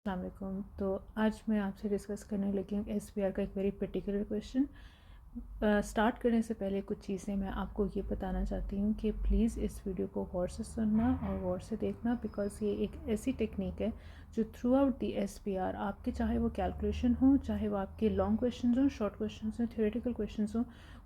अस्सलाम वालेकुम। तो आज मैं आपसे डिस्कस करने लगी हूँ एसपीआर का एक वेरी पर्टिकुलर क्वेश्चन। स्टार्ट करने से पहले कुछ चीज़ें मैं आपको ये बताना चाहती हूँ कि प्लीज़ इस वीडियो को गौर से सुनना और गौर से देखना, बिकॉज़ ये एक ऐसी टेक्निक है जो थ्रू आउट दी एसपीआर आपके, चाहे वो कैलकुलेशन हो, चाहे वो आपके लॉन्ग क्वेश्चन हो, शॉर्ट क्वेश्चन हो, थ्योरेटिकल क्वेश्चन हो,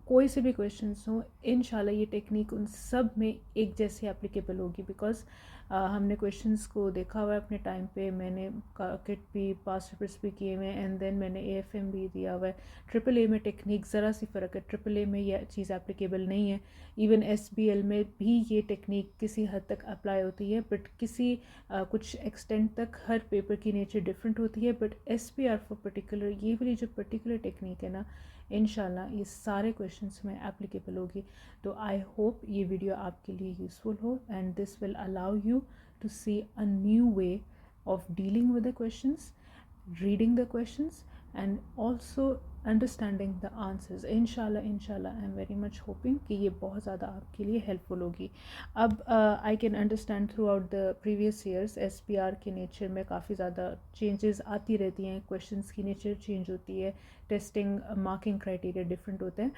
कोई से भी क्वेश्चन हो, इंशाल्लाह ये टेक्निक उन सब में एक जैसी एप्लीकेबल होगी। बिकॉज़ हमने क्वेश्चंस को देखा हुआ है अपने टाइम पे। मैंने किट भी, पास पेपर्स भी किए हुए हैं, एंड देन मैंने एएफएम भी दिया हुआ है। ट्रिपल ए में टेक्निक ज़रा सी फ़र्क है, ट्रिपल ए में यह चीज़ एप्लीकेबल नहीं है। इवन एसबीएल में भी ये टेक्निक किसी हद तक अप्लाई होती है, बट किसी कुछ एक्सटेंट तक हर पेपर की नेचर डिफरेंट होती है। बट एसपीआर फॉर पर्टिकुलर, ये वाली जो पर्टिकुलर टेक्निक है ना, इंशाल्लाह ये सारे क्वेश्चंस में एप्लीकेबल होगी। तो आई होप ये वीडियो आपके लिए यूज़फुल हो, and this will allow you to see a new way of dealing with the questions, reading the questions, and also understanding the answers. इंशाल्लाह I am very much hoping कि ये बहुत ज़्यादा आपके लिए हेल्पफुल होगी। अब I can understand throughout the previous years SPR के नेचर में काफ़ी ज़्यादा चेंजेस आती रहती हैं, क्वेश्चंस की नेचर चेंज होती है, टेस्टिंग मार्किंग क्राइटेरिया डिफरेंट होते हैं,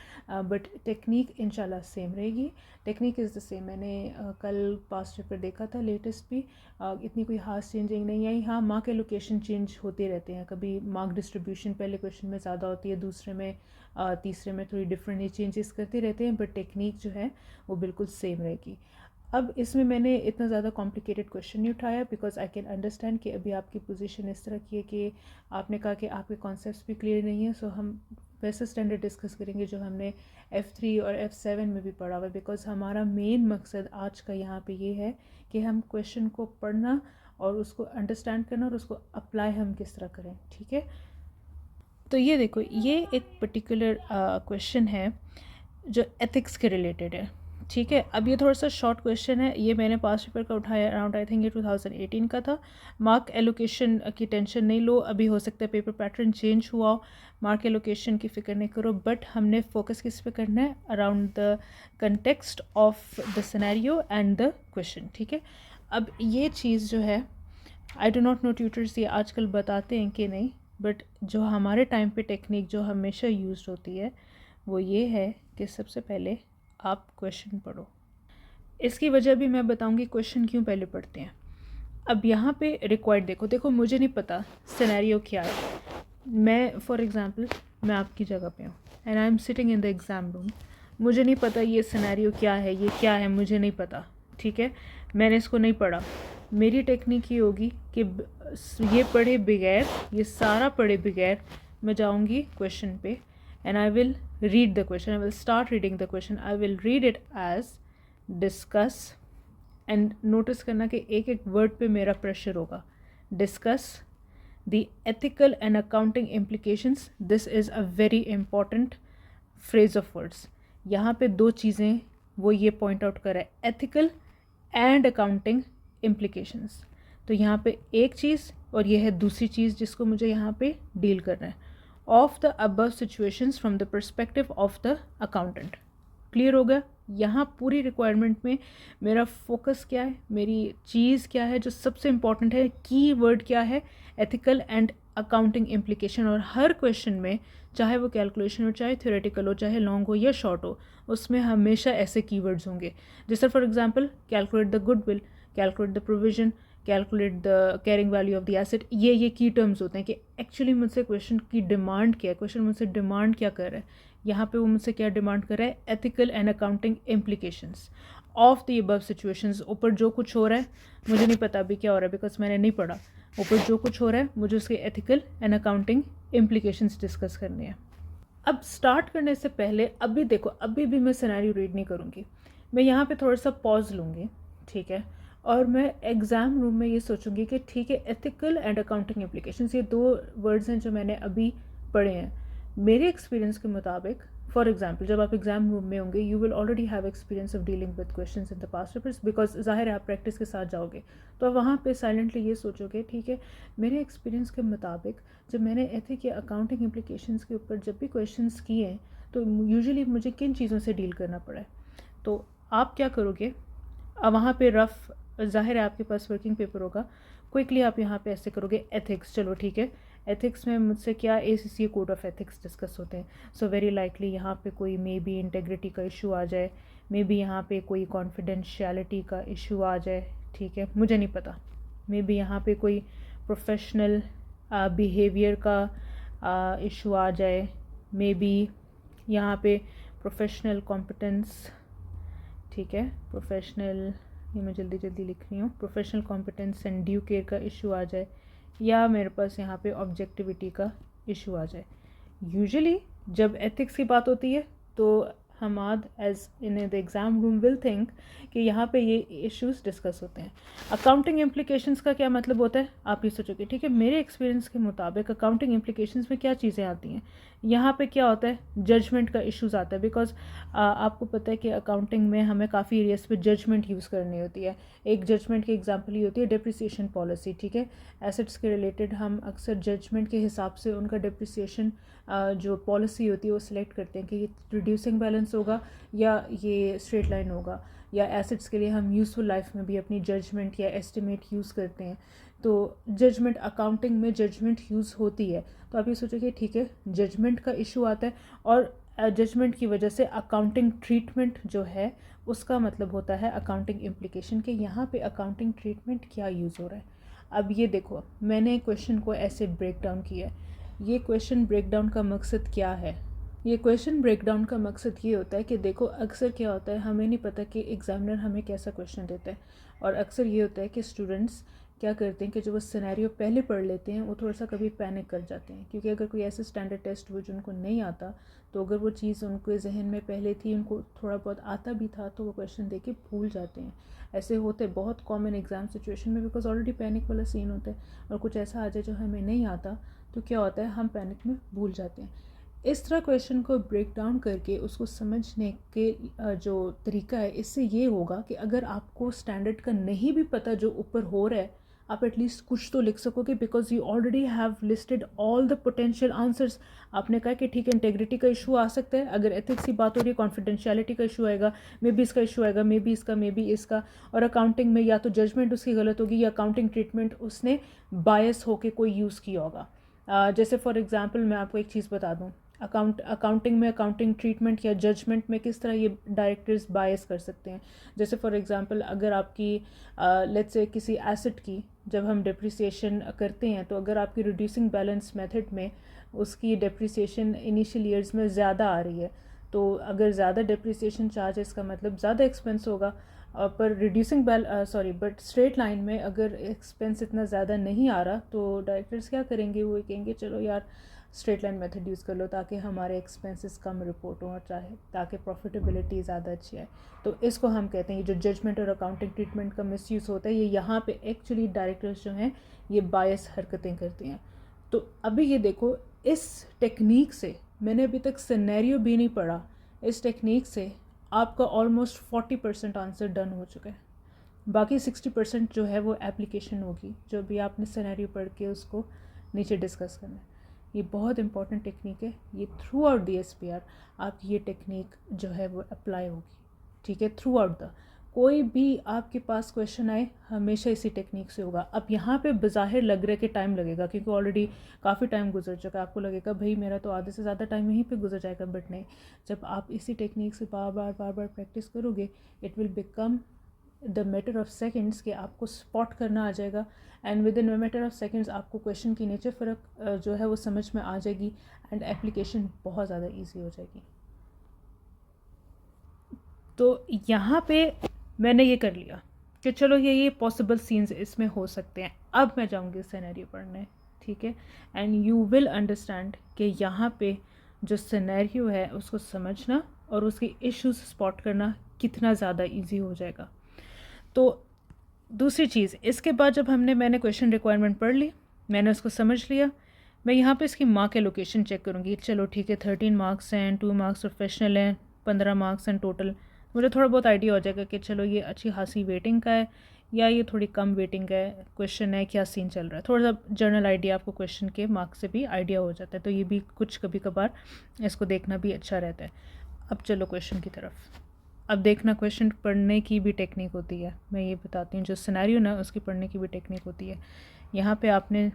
बट टेक्निक इंशाल्लाह सेम रहेगी। Technique is the same. मैंने कल पास्ट पेपर देखा था लेटेस्ट भी, इतनी कोई खास चेंजिंग नहीं आई। हाँ, मार्क एलोकेशन चेंज होते रहते हैं, कभी मार्क डिस्ट्रीब्यूशन पहले क्वेश्चन में ज़्यादा होती है, दूसरे में तीसरे में थोड़ी डिफरेंट ही चेंजेस करते रहते हैं, बट टेक्निक जो है वो बिल्कुल सेम रहेगी। अब इसमें मैंने इतना ज़्यादा कॉम्प्लिकेटेड क्वेश्चन नहीं उठाया, बिकॉज आई कैन अंडरस्टैंड कि अभी आपकी पोजीशन इस तरह की है कि आपने कहा कि आपके कॉन्सेप्ट्स भी क्लियर नहीं है। सो हम वैसे स्टैंडर्ड डिस्कस करेंगे जो हमने F3 और F7 में भी पढ़ा हुआ है, बिकॉज हमारा मेन मकसद आज का यहाँ पे ये है कि हम क्वेश्चन को पढ़ना और उसको अंडरस्टैंड करना और उसको अप्लाई हम किस तरह करें। ठीक है, तो ये देखो, ये एक पर्टिकुलर क्वेश्चन है जो एथिक्स के रिलेटेड है। ठीक है, अब ये थोड़ा सा शॉर्ट क्वेश्चन है, ये मैंने पास्ट पेपर का उठाया अराउंड, आई थिंक ये 2018 का था। मार्क एलोकेशन की टेंशन नहीं लो, अभी हो सकता है पेपर पैटर्न चेंज हुआ हो, मार्क एलोकेशन की फ़िक्र नहीं करो, बट हमने फोकस किस पे करना है, around the context of the scenario and the question. ठीक है, अब ये चीज़ जो है, I do not know tutors ये आजकल बताते हैं कि नहीं, बट जो हमारे टाइम पे टेक्निक जो हमेशा यूज़ होती है वो ये है कि सबसे पहले आप क्वेश्चन पढ़ो। इसकी वजह भी मैं बताऊंगी क्वेश्चन क्यों पहले पढ़ते हैं। अब यहाँ पे रिक्वायर्ड देखो मुझे नहीं पता सिनेरियो क्या है। मैं फॉर एग्ज़ाम्पल मैं आपकी जगह पे हूँ and I am sitting in the exam room. मुझे नहीं पता ये सिनेरियो क्या है, ये क्या है, मुझे नहीं पता। ठीक है, मैंने इसको नहीं पढ़ा। मेरी टेक्निक ये होगी कि ये पढ़े बगैर, ये सारा पढ़े बगैर मैं जाऊँगी क्वेश्चन पे and I will read the question, I will start reading the question, I will read it as discuss. And notice करना कि एक एक वर्ड पे मेरा प्रेशर होगा। Discuss the ethical and accounting implications. This is a very important phrase of words. यहाँ पे दो चीज़ें वो ये पॉइंट आउट कर रहा है, ethical and accounting implications। तो यहाँ पे एक चीज़ और ये है दूसरी चीज़ जिसको मुझे यहाँ पे डील करना है। Of the above situations from the perspective of the accountant। Clear हो गया? यहाँ पूरी रिक्वायरमेंट में मेरा फोकस क्या है, मेरी चीज़ क्या है, जो सबसे इम्पॉर्टेंट है, की वर्ड क्या है, एथिकल एंड अकाउंटिंग इम्प्लीकेशन। और हर क्वेश्चन में, चाहे वो कैलकुलेशन हो, चाहे थ्योरेटिकल हो, चाहे लॉन्ग हो या शॉर्ट हो, उसमें हमेशा ऐसे कीवर्ड्स होंगे। जैसे for example calculate the goodwill, calculate the provision, calculate the carrying value of the asset. ये की टर्म्स होते हैं कि एक्चुअली मुझसे क्वेश्चन की डिमांड क्या है, क्वेश्चन मुझसे डिमांड क्या कर रहा है। यहाँ पे वो मुझसे क्या डिमांड कर रहा है, ethical and accounting implications of the above situations. ऊपर जो कुछ हो रहा है मुझे नहीं पता अभी क्या हो रहा है, बिकॉज मैंने नहीं पढ़ा। ऊपर जो कुछ हो रहा है मुझे उसके ethical and accounting implications discuss करने हैं। अब स्टार्ट करने से पहले अभी देखो, अभी भी मैं सिनेरियो रीड नहीं करूँगी, मैं यहाँ पे थोड़ा सा पॉज लूँगी। ठीक है, और मैं एग्ज़ाम रूम में ये सोचूंगी कि ठीक है, एथिकल एंड अकाउंटिंग इम्प्लीकेशंस, ये दो वर्ड्स हैं जो मैंने अभी पढ़े हैं। मेरे एक्सपीरियंस के मुताबिक, फॉर एग्जाम्पल जब आप एग्जाम रूम में होंगे, you will already have experience of dealing with questions in the past papers, because ज़ाहिर है आप प्रैक्टिस के साथ जाओगे, तो आप वहाँ पे साइलेंटली ये सोचोगे, ठीक है, मेरे एक्सपीरियंस के मुताबिक जब मैंने एथिक या अकाउंटिंग इम्प्लीकेशंस के ऊपर जब भी क्वेश्चंस किए हैं, तो यूजुअली मुझे किन चीज़ों से डील करना पड़ा है। तो आप क्या करोगे, अब वहाँ पे रफ, ज़ाहिर है आपके पास वर्किंग पेपर होगा, क्विकली आप यहाँ पे ऐसे करोगे एथिक्स, चलो ठीक है, एथिक्स में मुझसे क्या ACCA code of ethics discuss होते हैं, सो वेरी लाइकली यहाँ पे कोई मे बी इंटेग्रिटी का इशू आ जाए, मे बी यहाँ पे कोई कॉन्फिडेंशियलिटी का इशू आ जाए, ठीक है, मुझे नहीं पता, मे बी यहाँ पे कोई प्रोफेशनल बिहेवियर का इशू आ जाए, मे बी यहाँ पे प्रोफेशनल कॉम्पिटेंस, ठीक है, प्रोफेशनल, ये मैं जल्दी जल्दी लिख रही हूँ, professional competence and due care का इशू आ जाए, या मेरे पास यहाँ पे ऑब्जेक्टिविटी का इशू आ जाए। यूजुअली जब एथिक्स की बात होती है तो हमाद as in the exam room will think कि यहाँ पे ये इश्यूज डिस्कस होते हैं। अकाउंटिंग इम्प्लीकेशंस का क्या मतलब होता है, आप ये सोचोगे, ठीक है, मेरे एक्सपीरियंस के मुताबिक अकाउंटिंग इम्प्लीकेशंस में क्या चीज़ें आती हैं, यहाँ पे क्या होता है, जजमेंट का इश्यूज आता है, बिकॉज आपको पता है कि अकाउंटिंग में हमें काफ़ी एरियाज पे जजमेंट यूज़ करनी होती है। एक जजमेंट की एग्जांपल ही होती है डिप्रिसिएशन पॉलिसी, ठीक है, एसेट्स के रिलेटेड हम अक्सर जजमेंट के हिसाब से उनका डिप्रिसिएशन जो पॉलिसी होती है वो सिलेक्ट करते हैं कि ये रिड्यूसिंग बैलेंस होगा या ये स्ट्रेट लाइन होगा, या एसेट्स के लिए हम यूज़फुल लाइफ में भी अपनी जजमेंट या एस्टिमेट यूज़ करते हैं। तो जजमेंट, अकाउंटिंग में जजमेंट यूज़ होती है, तो आप ये सोचोगे ठीक है, जजमेंट का इशू आता है, और जजमेंट की वजह से अकाउंटिंग ट्रीटमेंट जो है उसका मतलब होता है अकाउंटिंग इम्प्लीकेशन के यहाँ पे अकाउंटिंग ट्रीटमेंट क्या यूज़ हो रहा है। अब ये देखो, मैंने क्वेश्चन को ऐसे ब्रेक डाउन किया है, ये क्वेश्चन ब्रेक डाउन का मकसद क्या है, ये क्वेश्चन ब्रेक डाउन का मकसद ये होता है कि देखो अक्सर क्या होता है, हमें नहीं पता कि एग्जामिनर हमें कैसा क्वेश्चन देता है, और अक्सर ये होता है कि स्टूडेंट्स क्या करते हैं कि जो वो सिनेरियो पहले पढ़ लेते हैं वो थोड़ा सा कभी पैनिक कर जाते हैं, क्योंकि अगर कोई ऐसे स्टैंडर्ड टेस्ट हो जो उनको नहीं आता, तो अगर वो चीज़ उनके जहन में पहले थी, उनको थोड़ा बहुत आता भी था, तो वो क्वेश्चन दे के भूल जाते हैं। ऐसे होते बहुत कॉमन एग्ज़ाम सिचुएशन में, बिकॉज ऑलरेडी पैनिक वाला सीन होता है, और कुछ ऐसा आ जाए जो हमें नहीं आता, तो क्या होता है, हम पैनिक में भूल जाते हैं। इस तरह क्वेश्चन को ब्रेक डाउन करके उसको समझने के जो तरीका है, इससे ये होगा कि अगर आपको स्टैंडर्ड का नहीं भी पता जो ऊपर हो रहा है, आप एटलीस्ट कुछ तो लिख सकोगे, because you already have listed all the potential answers. आपने कहा कि ठीक है, इंटेग्रिटी का इशू आ सकता है, अगर एथिक्स की बात हो रही है कॉन्फिडेंशियलिटी का इशू आएगा, मे बी इसका इशू आएगा, मे बी इसका, मे बी इसका, और अकाउंटिंग में या तो जजमेंट उसकी गलत होगी या अकाउंटिंग ट्रीटमेंट उसने बायस होकर कोई यूज़ किया होगा। जैसे फॉर एग्जांपल मैं आपको एक चीज़ बता दूं, अकाउंटिंग में अकाउंटिंग ट्रीटमेंट या जजमेंट में किस तरह ये डायरेक्टर्स बायस कर सकते हैं। जैसे फॉर एग्जांपल अगर आपकी लेट्स से किसी एसेट की जब हम डिप्रिसिएशन करते हैं, तो अगर आपकी रिड्यूसिंग बैलेंस मेथड में उसकी डिप्रिसिएशन इनिशियल ईयर्स में ज़्यादा आ रही है, तो अगर ज़्यादा डिप्रिसिएशन चार्ज है इसका मतलब ज़्यादा एक्सपेंस होगा, पर रिड्यूसिंग बट स्ट्रेट लाइन में अगर एक्सपेंस इतना ज़्यादा नहीं आ रहा, तो डायरेक्टर्स क्या करेंगे, वो कहेंगे चलो यार स्ट्रेट लाइन मेथड यूज़ कर लो ताकि हमारे एक्सपेंसेस कम रिपोर्ट हों, और चाहे ताकि प्रॉफिटेबिलिटी ज़्यादा अच्छी आए। तो इसको हम कहते हैं, ये जो जजमेंट और अकाउंटिंग ट्रीटमेंट का मिसयूज़ होता है, ये यहाँ पे एक्चुअली डायरेक्टर्स जो हैं ये बायस हरकतें करते हैं। तो अभी ये देखो, इस टेक्निक से मैंने अभी तक सिनेरियो भी नहीं पढ़ा, इस टेक्निक से आपका ऑलमोस्ट 40% आंसर डन हो चुका है, बाकी 60% जो है वो एप्लीकेशन होगी, जो भी आपने सिनेरियो पढ़ के उसको नीचे डिस्कस करना है। ये बहुत इंपॉर्टेंट टेक्निक है, ये थ्रू आउट दी SPR आप ये टेक्निक जो है वो अप्लाई होगी, ठीक है, थ्रू आउट द कोई भी आपके पास क्वेश्चन आए हमेशा इसी टेक्निक से होगा। अब यहाँ पे बज़ाहिर लग रहा है कि टाइम लगेगा, क्योंकि ऑलरेडी काफ़ी टाइम गुजर चुका है, आपको लगेगा भाई मेरा तो आधे से ज़्यादा टाइम यहीं पे गुजर जाएगा, बट नहीं, जब आप इसी टेक्निक से बार बार प्रैक्टिस करोगे, it will become the matter of seconds कि आपको स्पॉट करना आ जाएगा, and with in matter of seconds आपको क्वेश्चन की नेचर फ़र्क जो है वो समझ में आ जाएगी, एंड एप्लीकेशन बहुत ज़्यादा ईजी हो जाएगी। तो यहाँ पे मैंने ये कर लिया कि चलो ये पॉसिबल सीन्स इसमें हो सकते हैं। अब मैं जाऊँगी सिनेरियो पढ़ने, ठीक है, एंड यू विल अंडरस्टैंड कि यहाँ पे जो सिनेरियो है उसको समझना और उसके इश्यूज स्पॉट करना कितना ज़्यादा इजी हो जाएगा। तो दूसरी चीज़, इसके बाद जब मैंने क्वेश्चन रिक्वायरमेंट पढ़ ली, मैंने उसको समझ लिया, मैं यहाँ पे इसकी मार्क एलोकेशन चेक करूँगी। चलो ठीक है, 13 मार्क्स हैं, 2 मार्क्स प्रोफेशनल हैं, 15 मार्क्स हैं टोटल। मुझे थोड़ा बहुत आइडिया हो जाएगा कि चलो ये अच्छी खासी वेटिंग का है या ये थोड़ी कम वेटिंग का है, क्वेश्चन है, क्या सीन चल रहा है, थोड़ा सा जनरल आइडिया आपको क्वेश्चन के मार्क्स से भी आइडिया हो जाता है। तो ये भी कुछ कभी कभार इसको देखना भी अच्छा रहता है। अब चलो क्वेश्चन की तरफ। अब देखना, क्वेश्चन पढ़ने की भी टेक्निक होती है, मैं ये बताती हूँ, जो सिनेरियो ना उसकी पढ़ने की भी टेक्निक होती है। यहाँ पे आपने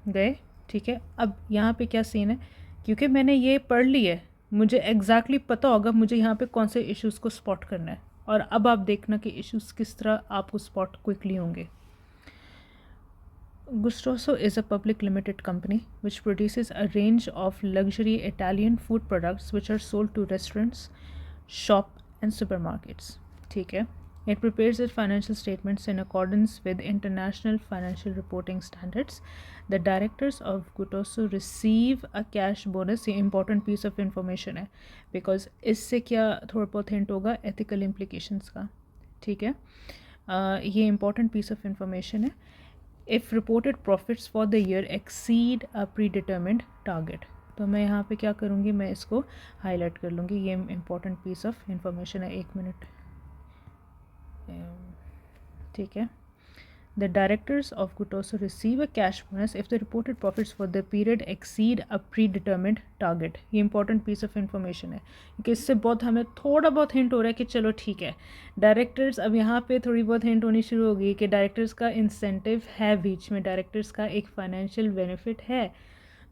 गए, ठीक है। अब यहाँ पे क्या सीन है, क्योंकि मैंने ये पढ़ ली है, मुझे एग्जैक्टली पता होगा मुझे यहाँ पे कौन से इश्यूज़ को स्पॉट करना है। और अब आप देखना कि इश्यूज़ किस तरह आपको स्पॉट क्विकली होंगे। Gustoso is a public limited company which produces a range of luxury Italian food products which are sold to restaurants, shop and supermarkets. ठीक है। It prepares its financial statements in accordance with international financial reporting standards. The directors of Gustoso receive a cash bonus. ये important piece of information है because इससे क्या थोड़ा बहुत hint होगा ethical implications का, ठीक है। ये important piece of information है। If reported profits for the year exceed a predetermined target, तो मैं यहाँ पे क्या करूँगी, मैं इसको हाईलाइट कर लूँगी। ये इम्पॉर्टेंट पीस ऑफ इंफॉर्मेशन है। 1 मिनट, ठीक है। The directors of Gustoso receive a cash bonus if the reported profits for the period exceed a predetermined target. ये important piece of information है क्योंकि इससे बहुत हमें थोड़ा बहुत हिंट हो रहा है कि चलो ठीक है, डायरेक्टर्स, अब यहाँ पे थोड़ी बहुत हिंट होनी शुरू होगी कि डायरेक्टर्स का इंसेंटिव है, बीच में डायरेक्टर्स का एक फाइनेंशियल बेनिफिट है।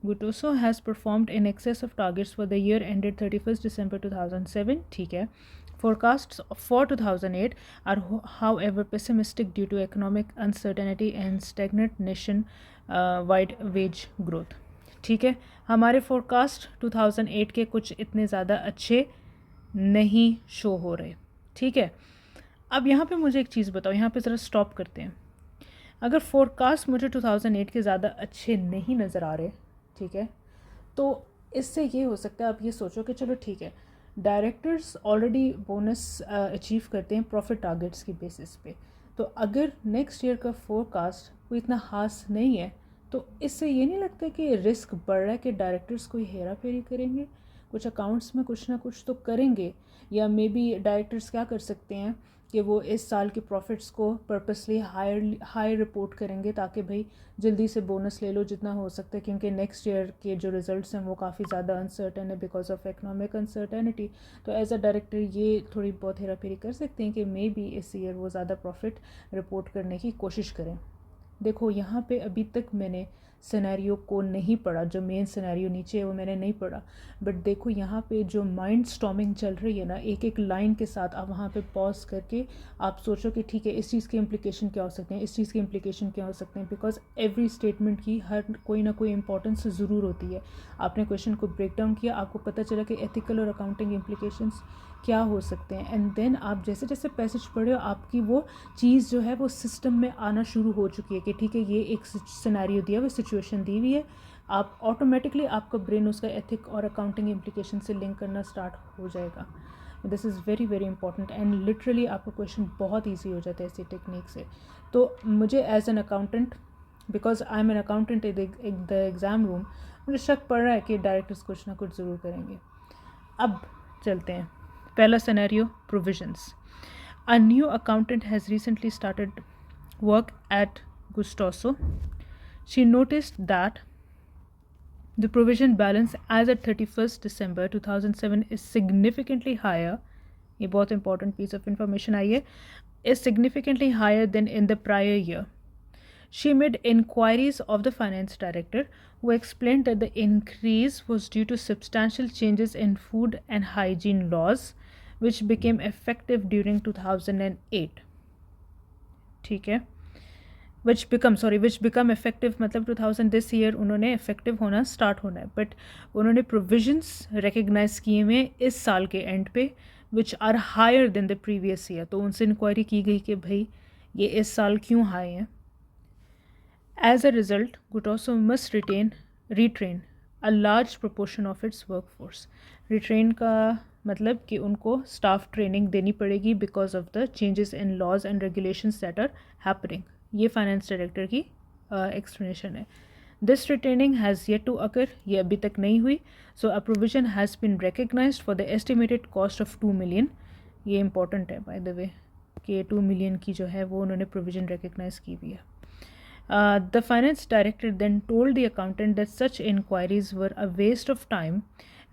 Gustoso has performed in excess of targets for the year ended 31st December 2007, ठीक है। Forecasts for 2008 are however pessimistic due to economic uncertainty and stagnant nation-wide wage growth, ठीक है। हमारे फोरकास्ट 2008 के कुछ इतने ज़्यादा अच्छे नहीं शो हो रहे, ठीक है। अब यहाँ पे मुझे एक चीज़ बताओ, यहाँ पे ज़रा स्टॉप करते हैं। अगर फोरकास्ट मुझे 2008 के ज़्यादा अच्छे नहीं नज़र आ रहे, ठीक है, तो इससे ये हो सकता है, आप ये सोचो कि चलो ठीक है, डायरेक्टर्स ऑलरेडी बोनस अचीव करते हैं प्रॉफिट टारगेट्स की बेसिस पे, तो अगर नेक्स्ट ईयर का फोरकास्ट कोई इतना खास नहीं है, तो इससे ये नहीं लगता कि रिस्क बढ़ रहा है कि डायरेक्टर्स कोई हेरा फेरी करेंगे, कुछ अकाउंट्स में कुछ ना कुछ तो करेंगे, या मे बी डायरेक्टर्स क्या कर सकते हैं कि वो इस साल के प्रॉफिट्स को पर्पसली हाई रिपोर्ट करेंगे ताकि भाई जल्दी से बोनस ले लो जितना हो सकता है, क्योंकि नेक्स्ट ईयर के जो रिजल्ट्स हैं वो काफ़ी ज़्यादा अनसर्टन है बिकॉज ऑफ इकोनॉमिक अनसर्टेनिटी। तो एज अ डायरेक्टर ये थोड़ी बहुत हेरा फेरी कर सकते हैं कि मे बी इस ईयर वो ज़्यादा प्रॉफिट रिपोर्ट करने की कोशिश करें। देखो यहाँ पे अभी तक मैंने सिनेरियो को नहीं पढ़ा, जो मेन सिनेरियो नीचे है वो मैंने नहीं पढ़ा, बट देखो यहाँ पे जो माइंड स्टॉर्मिंग चल रही है ना, एक एक लाइन के साथ आप वहाँ पे पॉज करके आप सोचो कि ठीक है इस चीज़ के इम्प्लीकेशन क्या हो सकते हैं, इस चीज़ के इम्प्लीकेशन क्या हो सकते हैं, बिकॉज एवरी स्टेटमेंट की हर कोई ना कोई इंपॉर्टेंस ज़रूर होती है। आपने क्वेश्चन को ब्रेक डाउन किया, आपको पता चला कि एथिकल और अकाउंटिंग इम्प्लीकेशंस क्या हो सकते हैं, एंड देन आप जैसे जैसे पैसेज पढ़े हो आपकी वो चीज़ जो है वो सिस्टम में आना शुरू हो चुकी है कि ठीक है ये एक सिनेरियो दिया हुआ, सिचुएशन दी हुई है, आप ऑटोमेटिकली आपका ब्रेन उसका एथिक और अकाउंटिंग इम्प्लीकेशन से लिंक करना स्टार्ट हो जाएगा। This is very very important and literally आपका क्वेश्चन बहुत ईजी हो जाता है ऐसी टेक्निक से। तो मुझे as an accountant, because I am an accountant in the exam room, मुझे शक पड़ रहा है कि डायरेक्टर्स कुछ ना कुछ ज़रूर करेंगे। अब चलते हैं, पहला scenario, provisions. A new accountant has recently started work at Gustoso. She noticed that the provision balance as at 31st December 2007 is significantly higher. A बहुत important piece of information आई है, is significantly higher than in the prior year. She made inquiries of the finance director, who explained that the increase was due to substantial changes in food and hygiene laws, which became effective during 2008. ठीक है, which become effective मतलब 2000 this year उन्होंने effective होना start होना है, but उन्होंने provisions recognize किए हुए इस साल के end पे which are higher than the previous year। तो उनसे inquiry की गई कि भाई ये इस साल क्यों high हैं। As a result, Gustoso must retrain a large proportion of its workforce. Retrain का मतलब कि उनको staff training देनी पड़ेगी because of the changes in laws and regulations that are happening. ये finance director की explanation है। This retraining has yet to occur, ये अभी तक नहीं हुई, so a provision has been recognized for the estimated cost of 2 million. ये important है by the way कि 2 million की जो है वो उन्होंने provision recognize की हुई है। The finance director then told the accountant that such inquiries were a waste of time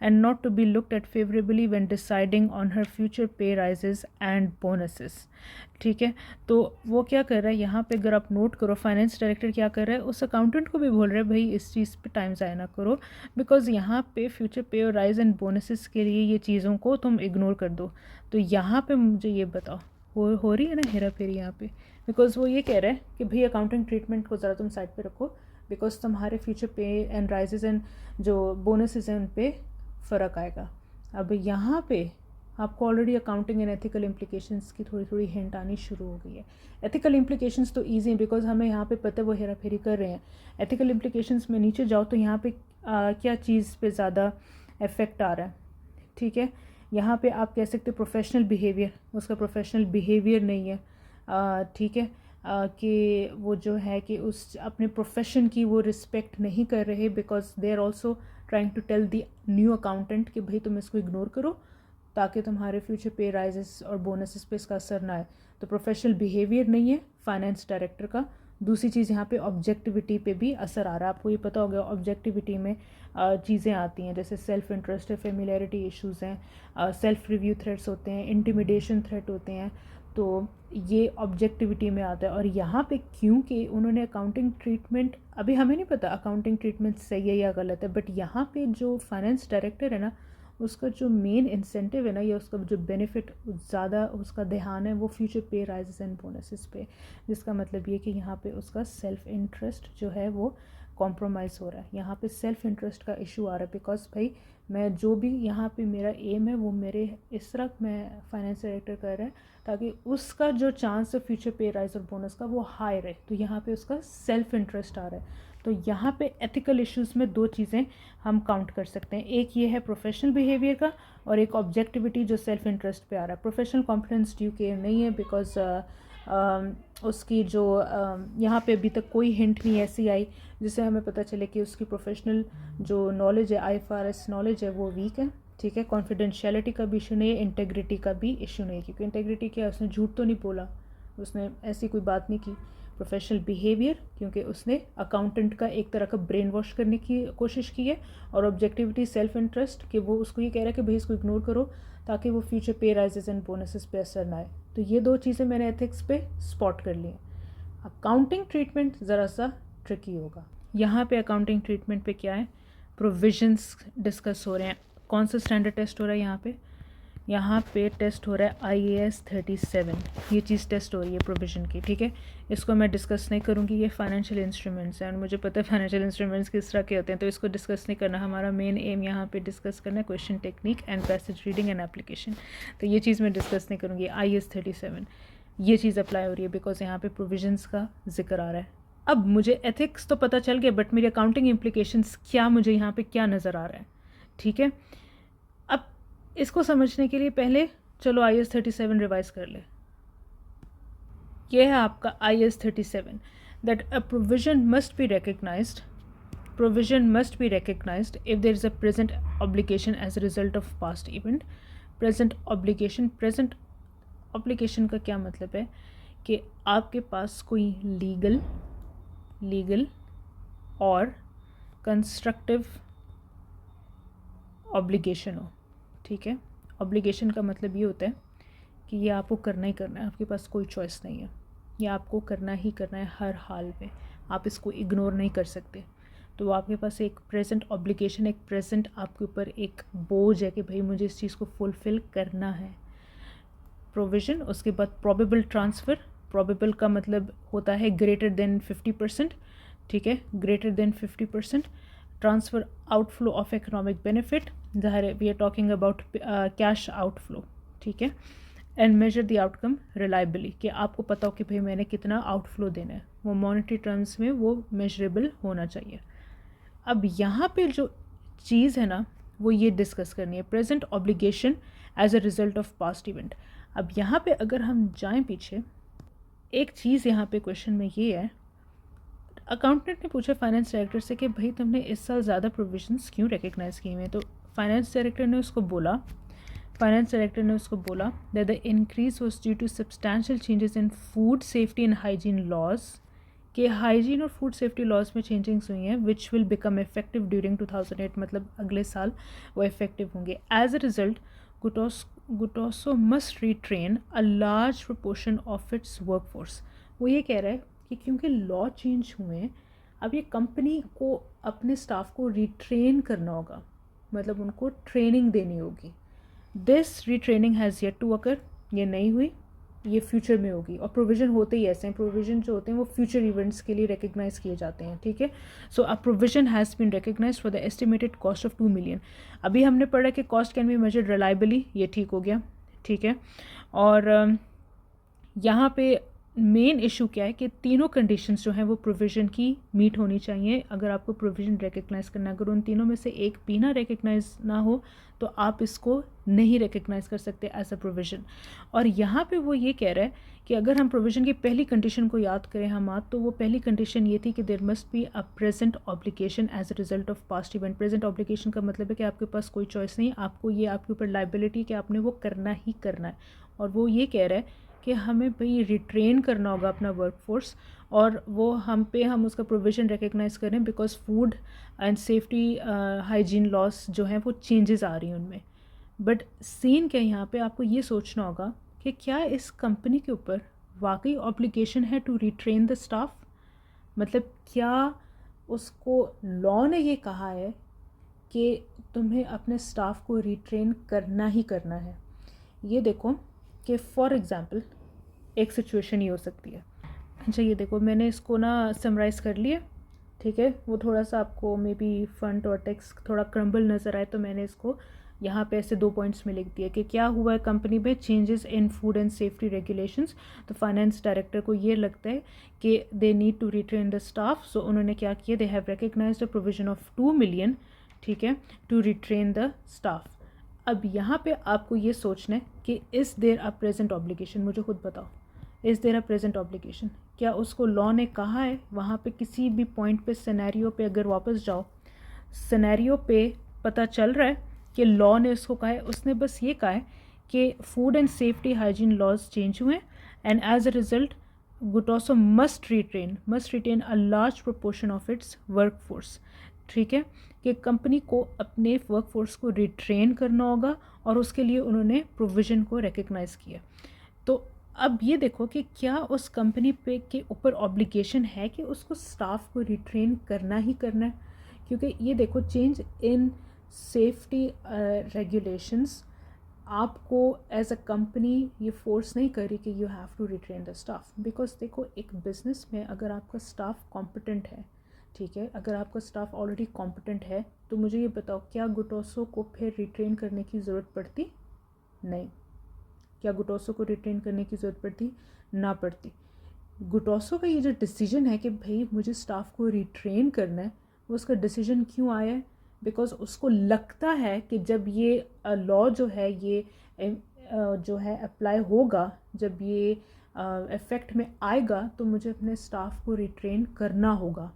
and not to be looked at favorably when deciding on her future pay rises and bonuses. ठीक है, तो वो क्या कर रहा है यहाँ पे, अगर आप नोट करो, फाइनेंस डायरेक्टर क्या कर रहा है, उस अकाउंटेंट को भी बोल रहा है भाई इस चीज़ पे टाइम ज़ाया ना करो, बिकॉज यहाँ पे फ्यूचर पे और राइज एंड बोनसेस के लिए ये चीज़ों को तुम इग्नोर कर दो. तो यहाँ पे मुझे ये बताओ, हो रही है ना हेरा फेरी यहाँ पे, बिकॉज वो ये कह रहा है कि भाई अकाउंटिंग ट्रीटमेंट को ज़रा तुम साइड पे रखो, बिकॉज तुम्हारे फ्यूचर पे एंड राइजेस एंड जो बोनसेस हैं उन पर फ़र्क आएगा. अब यहाँ पे आपको already accounting and ethical implications की थोड़ी थोड़ी हिंट आनी शुरू हो गई है. एथिकल इम्प्लीकेशंस तो ईजी है बिकॉज हमें यहाँ पे पता है वो हेरा फेरी कर रहे हैं. एथिकल इम्प्लीकेशंस में नीचे जाओ तो यहाँ पे क्या चीज़ पे ज़्यादा इफेक्ट आ रहा है. ठीक है, यहाँ पे आप कह सकते प्रोफेशनल बिहेवियर, उसका प्रोफेशनल बिहेवियर नहीं है. ठीक है, कि वो जो है कि उस अपने प्रोफेशन की वो रिस्पेक्ट नहीं कर रहे, because they are also trying to tell the new accountant कि भाई तुम इसको इग्नोर करो ताकि तुम्हारे फ्यूचर पे राइजेस और बोनसेस पे इसका असर ना आए. तो प्रोफेशनल बिहेवियर नहीं है फाइनेंस डायरेक्टर का. दूसरी चीज़ यहाँ पे ऑब्जेक्टिविटी पे भी असर आ रहा है. आपको ये पता होगा ऑब्जेक्टिविटी में चीज़ें आती हैं जैसे सेल्फ इंटरेस्ट है, फेमिलियरिटी इश्यूज़ हैं, सेल्फ रिव्यू थ्रेट्स होते हैं, इंटिमिडेशन थ्रेट होते हैं. तो ये ऑब्जेक्टिविटी में आता है. और यहाँ पे क्योंकि उन्होंने अकाउंटिंग ट्रीटमेंट, अभी हमें नहीं पता अकाउंटिंग ट्रीटमेंट सही है या गलत है, बट यहाँ पे जो फाइनेंस डायरेक्टर है ना, उसका जो मेन इंसेंटिव है ना, या उसका जो बेनिफिट ज़्यादा उसका ध्यान है वो फ्यूचर पे राइजेस एंड बोनसेस पे, जिसका मतलब ये कि यहाँ पे उसका सेल्फ इंटरेस्ट जो है वो कॉम्प्रोमाइज़ हो रहा है. यहाँ पे सेल्फ इंटरेस्ट का इशू आ रहा है बिकॉज भाई मैं जो भी यहाँ पे मेरा एम है वो मेरे इस तरह मैं फाइनेंस डायरेक्टर कर रहा है ताकि उसका जो चांस है फ्यूचर पे राइज और बोनस का वो हाई रहे. तो यहाँ पे उसका सेल्फ इंटरेस्ट आ रहा है. तो यहाँ पे एथिकल इश्यूज़ में दो चीज़ें हम काउंट कर सकते हैं. एक ये है प्रोफेशनल बिहेवियर का और एक ऑब्जेक्टिविटी जो सेल्फ इंटरेस्ट पे आ रहा है. प्रोफेशनल कॉन्फिडेंस ड्यू केयर नहीं है बिकॉज उसकी जो यहाँ पे अभी तक कोई हिंट नहीं ऐसी आई जिससे हमें पता चले कि उसकी प्रोफेशनल जो नॉलेज है, IFRS नॉलेज है, वो वीक है. ठीक है, कॉन्फिडेंशियलिटी का भी इशू नहीं है, इंटेग्रिटी का भी इशू नहीं है, क्योंकि इंटेग्रिटी क्या, उसने झूठ तो नहीं बोला, उसने ऐसी कोई बात नहीं की. प्रोफेशनल बिहेवियर क्योंकि उसने अकाउंटेंट का एक तरह का ब्रेन वॉश करने की कोशिश की है. और ऑब्जेक्टिविटी सेल्फ इंटरेस्ट कि वो उसको ये कह रहा है कि भाई इसको इग्नोर करो ताकि वो फ्यूचर पे राइजेस एंड बोनसेस पे असर ना आए. तो ये दो चीज़ें मैंने एथिक्स पे स्पॉट कर ली हैं. अकाउंटिंग ट्रीटमेंट ज़रा सा ट्रिकी होगा. यहाँ पे अकाउंटिंग ट्रीटमेंट पे क्या है, प्रोविजंस डिस्कस हो रहे हैं. कौन सा स्टैंडर्ड टेस्ट हो रहा है यहाँ पे टेस्ट हो रहा है IAS 37. ये चीज़ टेस्ट हो रही है प्रोविजन की. ठीक है, इसको मैं डिस्कस नहीं करूँगी. ये फाइनेंशियल इंस्ट्रूमेंट्स हैं और मुझे पता है फाइनेंशियल इंस्ट्रूमेंट्स किस तरह के होते हैं, तो इसको डिस्कस नहीं करना. हमारा मेन एम यहाँ पे डिस्कस करना है question technique and passage reading and application. तो ये चीज़ मैं डिस्कस नहीं करूँगी. IAS 37 ये चीज़ अप्लाई हो रही है बिकॉज यहाँ पे प्रोविजंस का जिक्र आ रहा है. अब मुझे एथिक्स तो पता चल गया बट मेरी अकाउंटिंग इम्प्लीकेशंस क्या, मुझे यहाँ पे क्या नज़र आ रहा है. ठीक है, अब इसको समझने के लिए पहले चलो IAS 37 रिवाइज कर ले. ये है आपका IAS 37 that a provision must be recognised if there is a present obligation as a result of past event. present obligation का क्या मतलब है कि आपके पास कोई लीगल और कंस्ट्रक्टिव ऑब्लिगेशन हो. ठीक है, ऑब्लिगेशन का मतलब ये होता है कि ये आपको करना ही करना है, आपके पास कोई चॉइस नहीं है, ये आपको करना ही करना है हर हाल में, आप इसको इग्नोर नहीं कर सकते. तो आपके पास एक प्रेजेंट ऑब्लिगेशन, एक प्रेजेंट आपके ऊपर एक बोझ है कि भाई मुझे इस चीज़ को फुलफ़िल करना है. प्रोविज़न, उसके बाद प्रोबेबल ट्रांसफ़र. प्रोबेबल का मतलब होता है ग्रेटर देन 50%. ठीक है, greater than 50%. Transfer outflow of economic benefit, ज़ाहिर है we are talking about cash outflow. ठीक है, and measure the outcome reliably कि आपको पता हो कि भाई मैंने कितना आउटफ्लो देना है, वो मॉनेटरी टर्म्स में वो मेजरेबल होना चाहिए. अब यहाँ पे जो चीज़ है ना वो ये डिस्कस करनी है, present obligation as a result of past event. अब यहाँ पे अगर हम जाएं पीछे, एक चीज़ यहाँ पे क्वेश्चन में ये है, अकाउंटेंट ने पूछा फाइनेंस डायरेक्टर से कि भाई तुमने इस साल ज़्यादा प्रोविजंस क्यों रिकग्नाइज़ किए हुए हैं. तो फाइनेंस डायरेक्टर ने उसको बोला that the increase was due to substantial changes in food safety and hygiene laws कि हाइजीन और फूड सेफ्टी लॉज में चेंजिंग्स हुई हैं which will become effective during 2008, मतलब अगले साल वो इफेक्टिव होंगे. As a result Gustoso must retrain a large proportion of its workforce. वो ये कह रहा है कि क्योंकि लॉ चेंज हुए हैं, अब ये कंपनी को अपने स्टाफ को रिट्रेन करना होगा, मतलब उनको ट्रेनिंग देनी होगी. This retraining has yet to occur. ये नहीं हुई, ये फ्यूचर में होगी. और प्रोविज़न होते ही ऐसे हैं, प्रोविज़न जो होते हैं वो फ्यूचर इवेंट्स के लिए रिकग्नाइज किए जाते हैं. ठीक है. So a provision has been recognize for the estimated cost of 2 million. अभी हमने पढ़ा कि cost can be measured reliably, ये ठीक हो गया. ठीक है. और यहाँ पे मेन इशू क्या है कि तीनों कंडीशंस जो हैं वो प्रोविज़न की मीट होनी चाहिए अगर आपको प्रोविज़न रिकग्नाइज करना है. अगर उन तीनों में से एक भी ना रिकग्नाइज ना हो तो आप इसको नहीं रिकग्नाइज कर सकते एज अ प्रोविज़न. और यहाँ पे वो ये कह रहा है कि अगर हम प्रोविज़न की पहली कंडीशन को याद करें हम आज, तो वो पहली कंडीशन ये थी कि there must be a present obligation as a result of past event. Present obligation का मतलब है कि आपके पास कोई चॉइस नहीं, आपको ये आपके ऊपर लाइबिलिटी कि आपने वो करना ही करना है. और वो ये कह रहा है कि हमें भाई रिट्रेन करना होगा अपना वर्कफोर्स, और वो हम उसका प्रोविज़न रिकग्नाइज करें because food and safety hygiene loss जो हैं वो चेंजेस आ रही हैं उनमें. बट सीन क्या यहाँ पे आपको ये सोचना होगा कि क्या इस कंपनी के ऊपर वाकई ऑब्लिगेशन है टू रिट्रेन द स्टाफ. मतलब क्या उसको लॉ ने ये कहा है कि तुम्हें अपने स्टाफ को रिट्रेन करना ही करना है. ये देखो कि फॉर एग्ज़ाम्पल एक सिचुएशन ये हो सकती है. अच्छा ये देखो मैंने इसको ना समराइज़ कर लिया. ठीक है. वो थोड़ा सा आपको मे बी फ्रंट और टेक्स्ट थोड़ा क्रम्बल नज़र आए तो मैंने इसको यहाँ पे ऐसे 2 पॉइंट्स में लिख दिया कि क्या हुआ है कंपनी में changes in food and safety regulations. तो फाइनेंस डायरेक्टर को ये लगता है कि they need to retrain the staff. So उन्होंने क्या किया, they have recognized the provision of 2 million. ठीक है. To retrain the staff. अब यहाँ पे आपको ये सोचना है कि is there a present obligation. मुझे खुद बताओ, is there a present obligation. क्या उसको लॉ ने कहा है वहाँ पे किसी भी पॉइंट पे सिनेरियो पे अगर वापस जाओ, सिनेरियो पे पता चल रहा है कि लॉ ने उसको कहा है. उसने बस ये कहा है कि food and safety hygiene laws change हुए and as a result Gustoso must retain a large proportion of its workforce. ठीक है. कि कंपनी को अपने वर्कफोर्स को रिट्रेन करना होगा और उसके लिए उन्होंने प्रोविज़न को रिकग्नाइज़ किया. तो अब ये देखो कि क्या उस कंपनी पे के ऊपर ऑब्लिगेशन है कि उसको स्टाफ को रिट्रेन करना ही करना है. क्योंकि ये देखो चेंज इन सेफ्टी रेगुलेशंस आपको एज अ कंपनी ये फोर्स नहीं करी कि you have to retrain the staff. Because देखो एक बिज़नेस में अगर आपका स्टाफ कॉम्पिटेंट है, ठीक है, अगर आपका स्टाफ ऑलरेडी कॉम्पिटेंट है, तो मुझे ये बताओ क्या गुटोसो को फिर रिट्रेन करने की ज़रूरत पड़ती? नहीं. क्या गुटोसो को रिट्रेन करने की ज़रूरत पड़ती? ना पड़ती. गुटोसो का ये जो डिसीजन है कि भाई मुझे स्टाफ को रिट्रेन करना है, वो उसका डिसीजन क्यों आया है? बिकॉज उसको लगता है कि जब ये लॉ जो है ये जो है अप्लाई होगा, जब ये इफ़ेक्ट में आएगा, तो मुझे अपने स्टाफ को रिट्रेन करना होगा.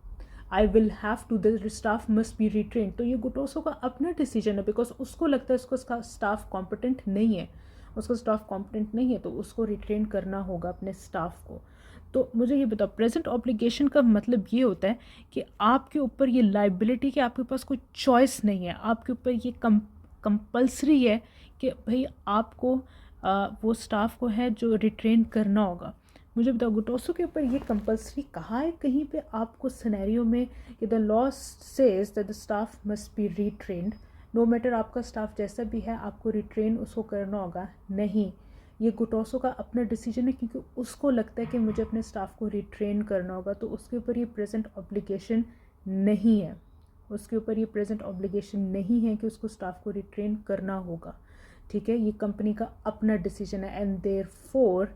I will have to, the staff must be retrain. तो ये गुटोसो का अपना डिसीजन है बिकॉज उसको लगता है उसका स्टाफ कॉम्पिटेंट नहीं है, उसका स्टाफ कॉम्पिटेंट नहीं है, तो उसको रिट्रेन करना होगा अपने स्टाफ को. तो मुझे ये बताओ प्रेजेंट ऑब्लिगेशन का मतलब ये होता है कि आपके ऊपर ये लाइबिलिटी कि आपके पास कोई चॉइस नहीं है, आपके ऊपर ये कंपल्सरी है कि भाई आपको वो स्टाफ को है जो रिट्रेन करना होगा. मुझे बताओ गुटोसो के ऊपर ये कंपल्सरी कहाँ है कहीं पे आपको सिनेरियो में कि the law says that the staff must be retrained. No matter आपका स्टाफ जैसा भी है आपको रिट्रेन उसको करना होगा. नहीं, ये गुटोसो का अपना डिसीजन है क्योंकि उसको लगता है कि मुझे अपने स्टाफ को रिट्रेन करना होगा. तो उसके ऊपर ये प्रेजेंट ऑब्लिगेशन नहीं है, उसके ऊपर ये प्रेजेंट ऑब्लिगेशन नहीं है कि उसको स्टाफ को रिट्रेन करना होगा. ठीक है. ये कंपनी का अपना डिसीजन है एंड देयरफॉर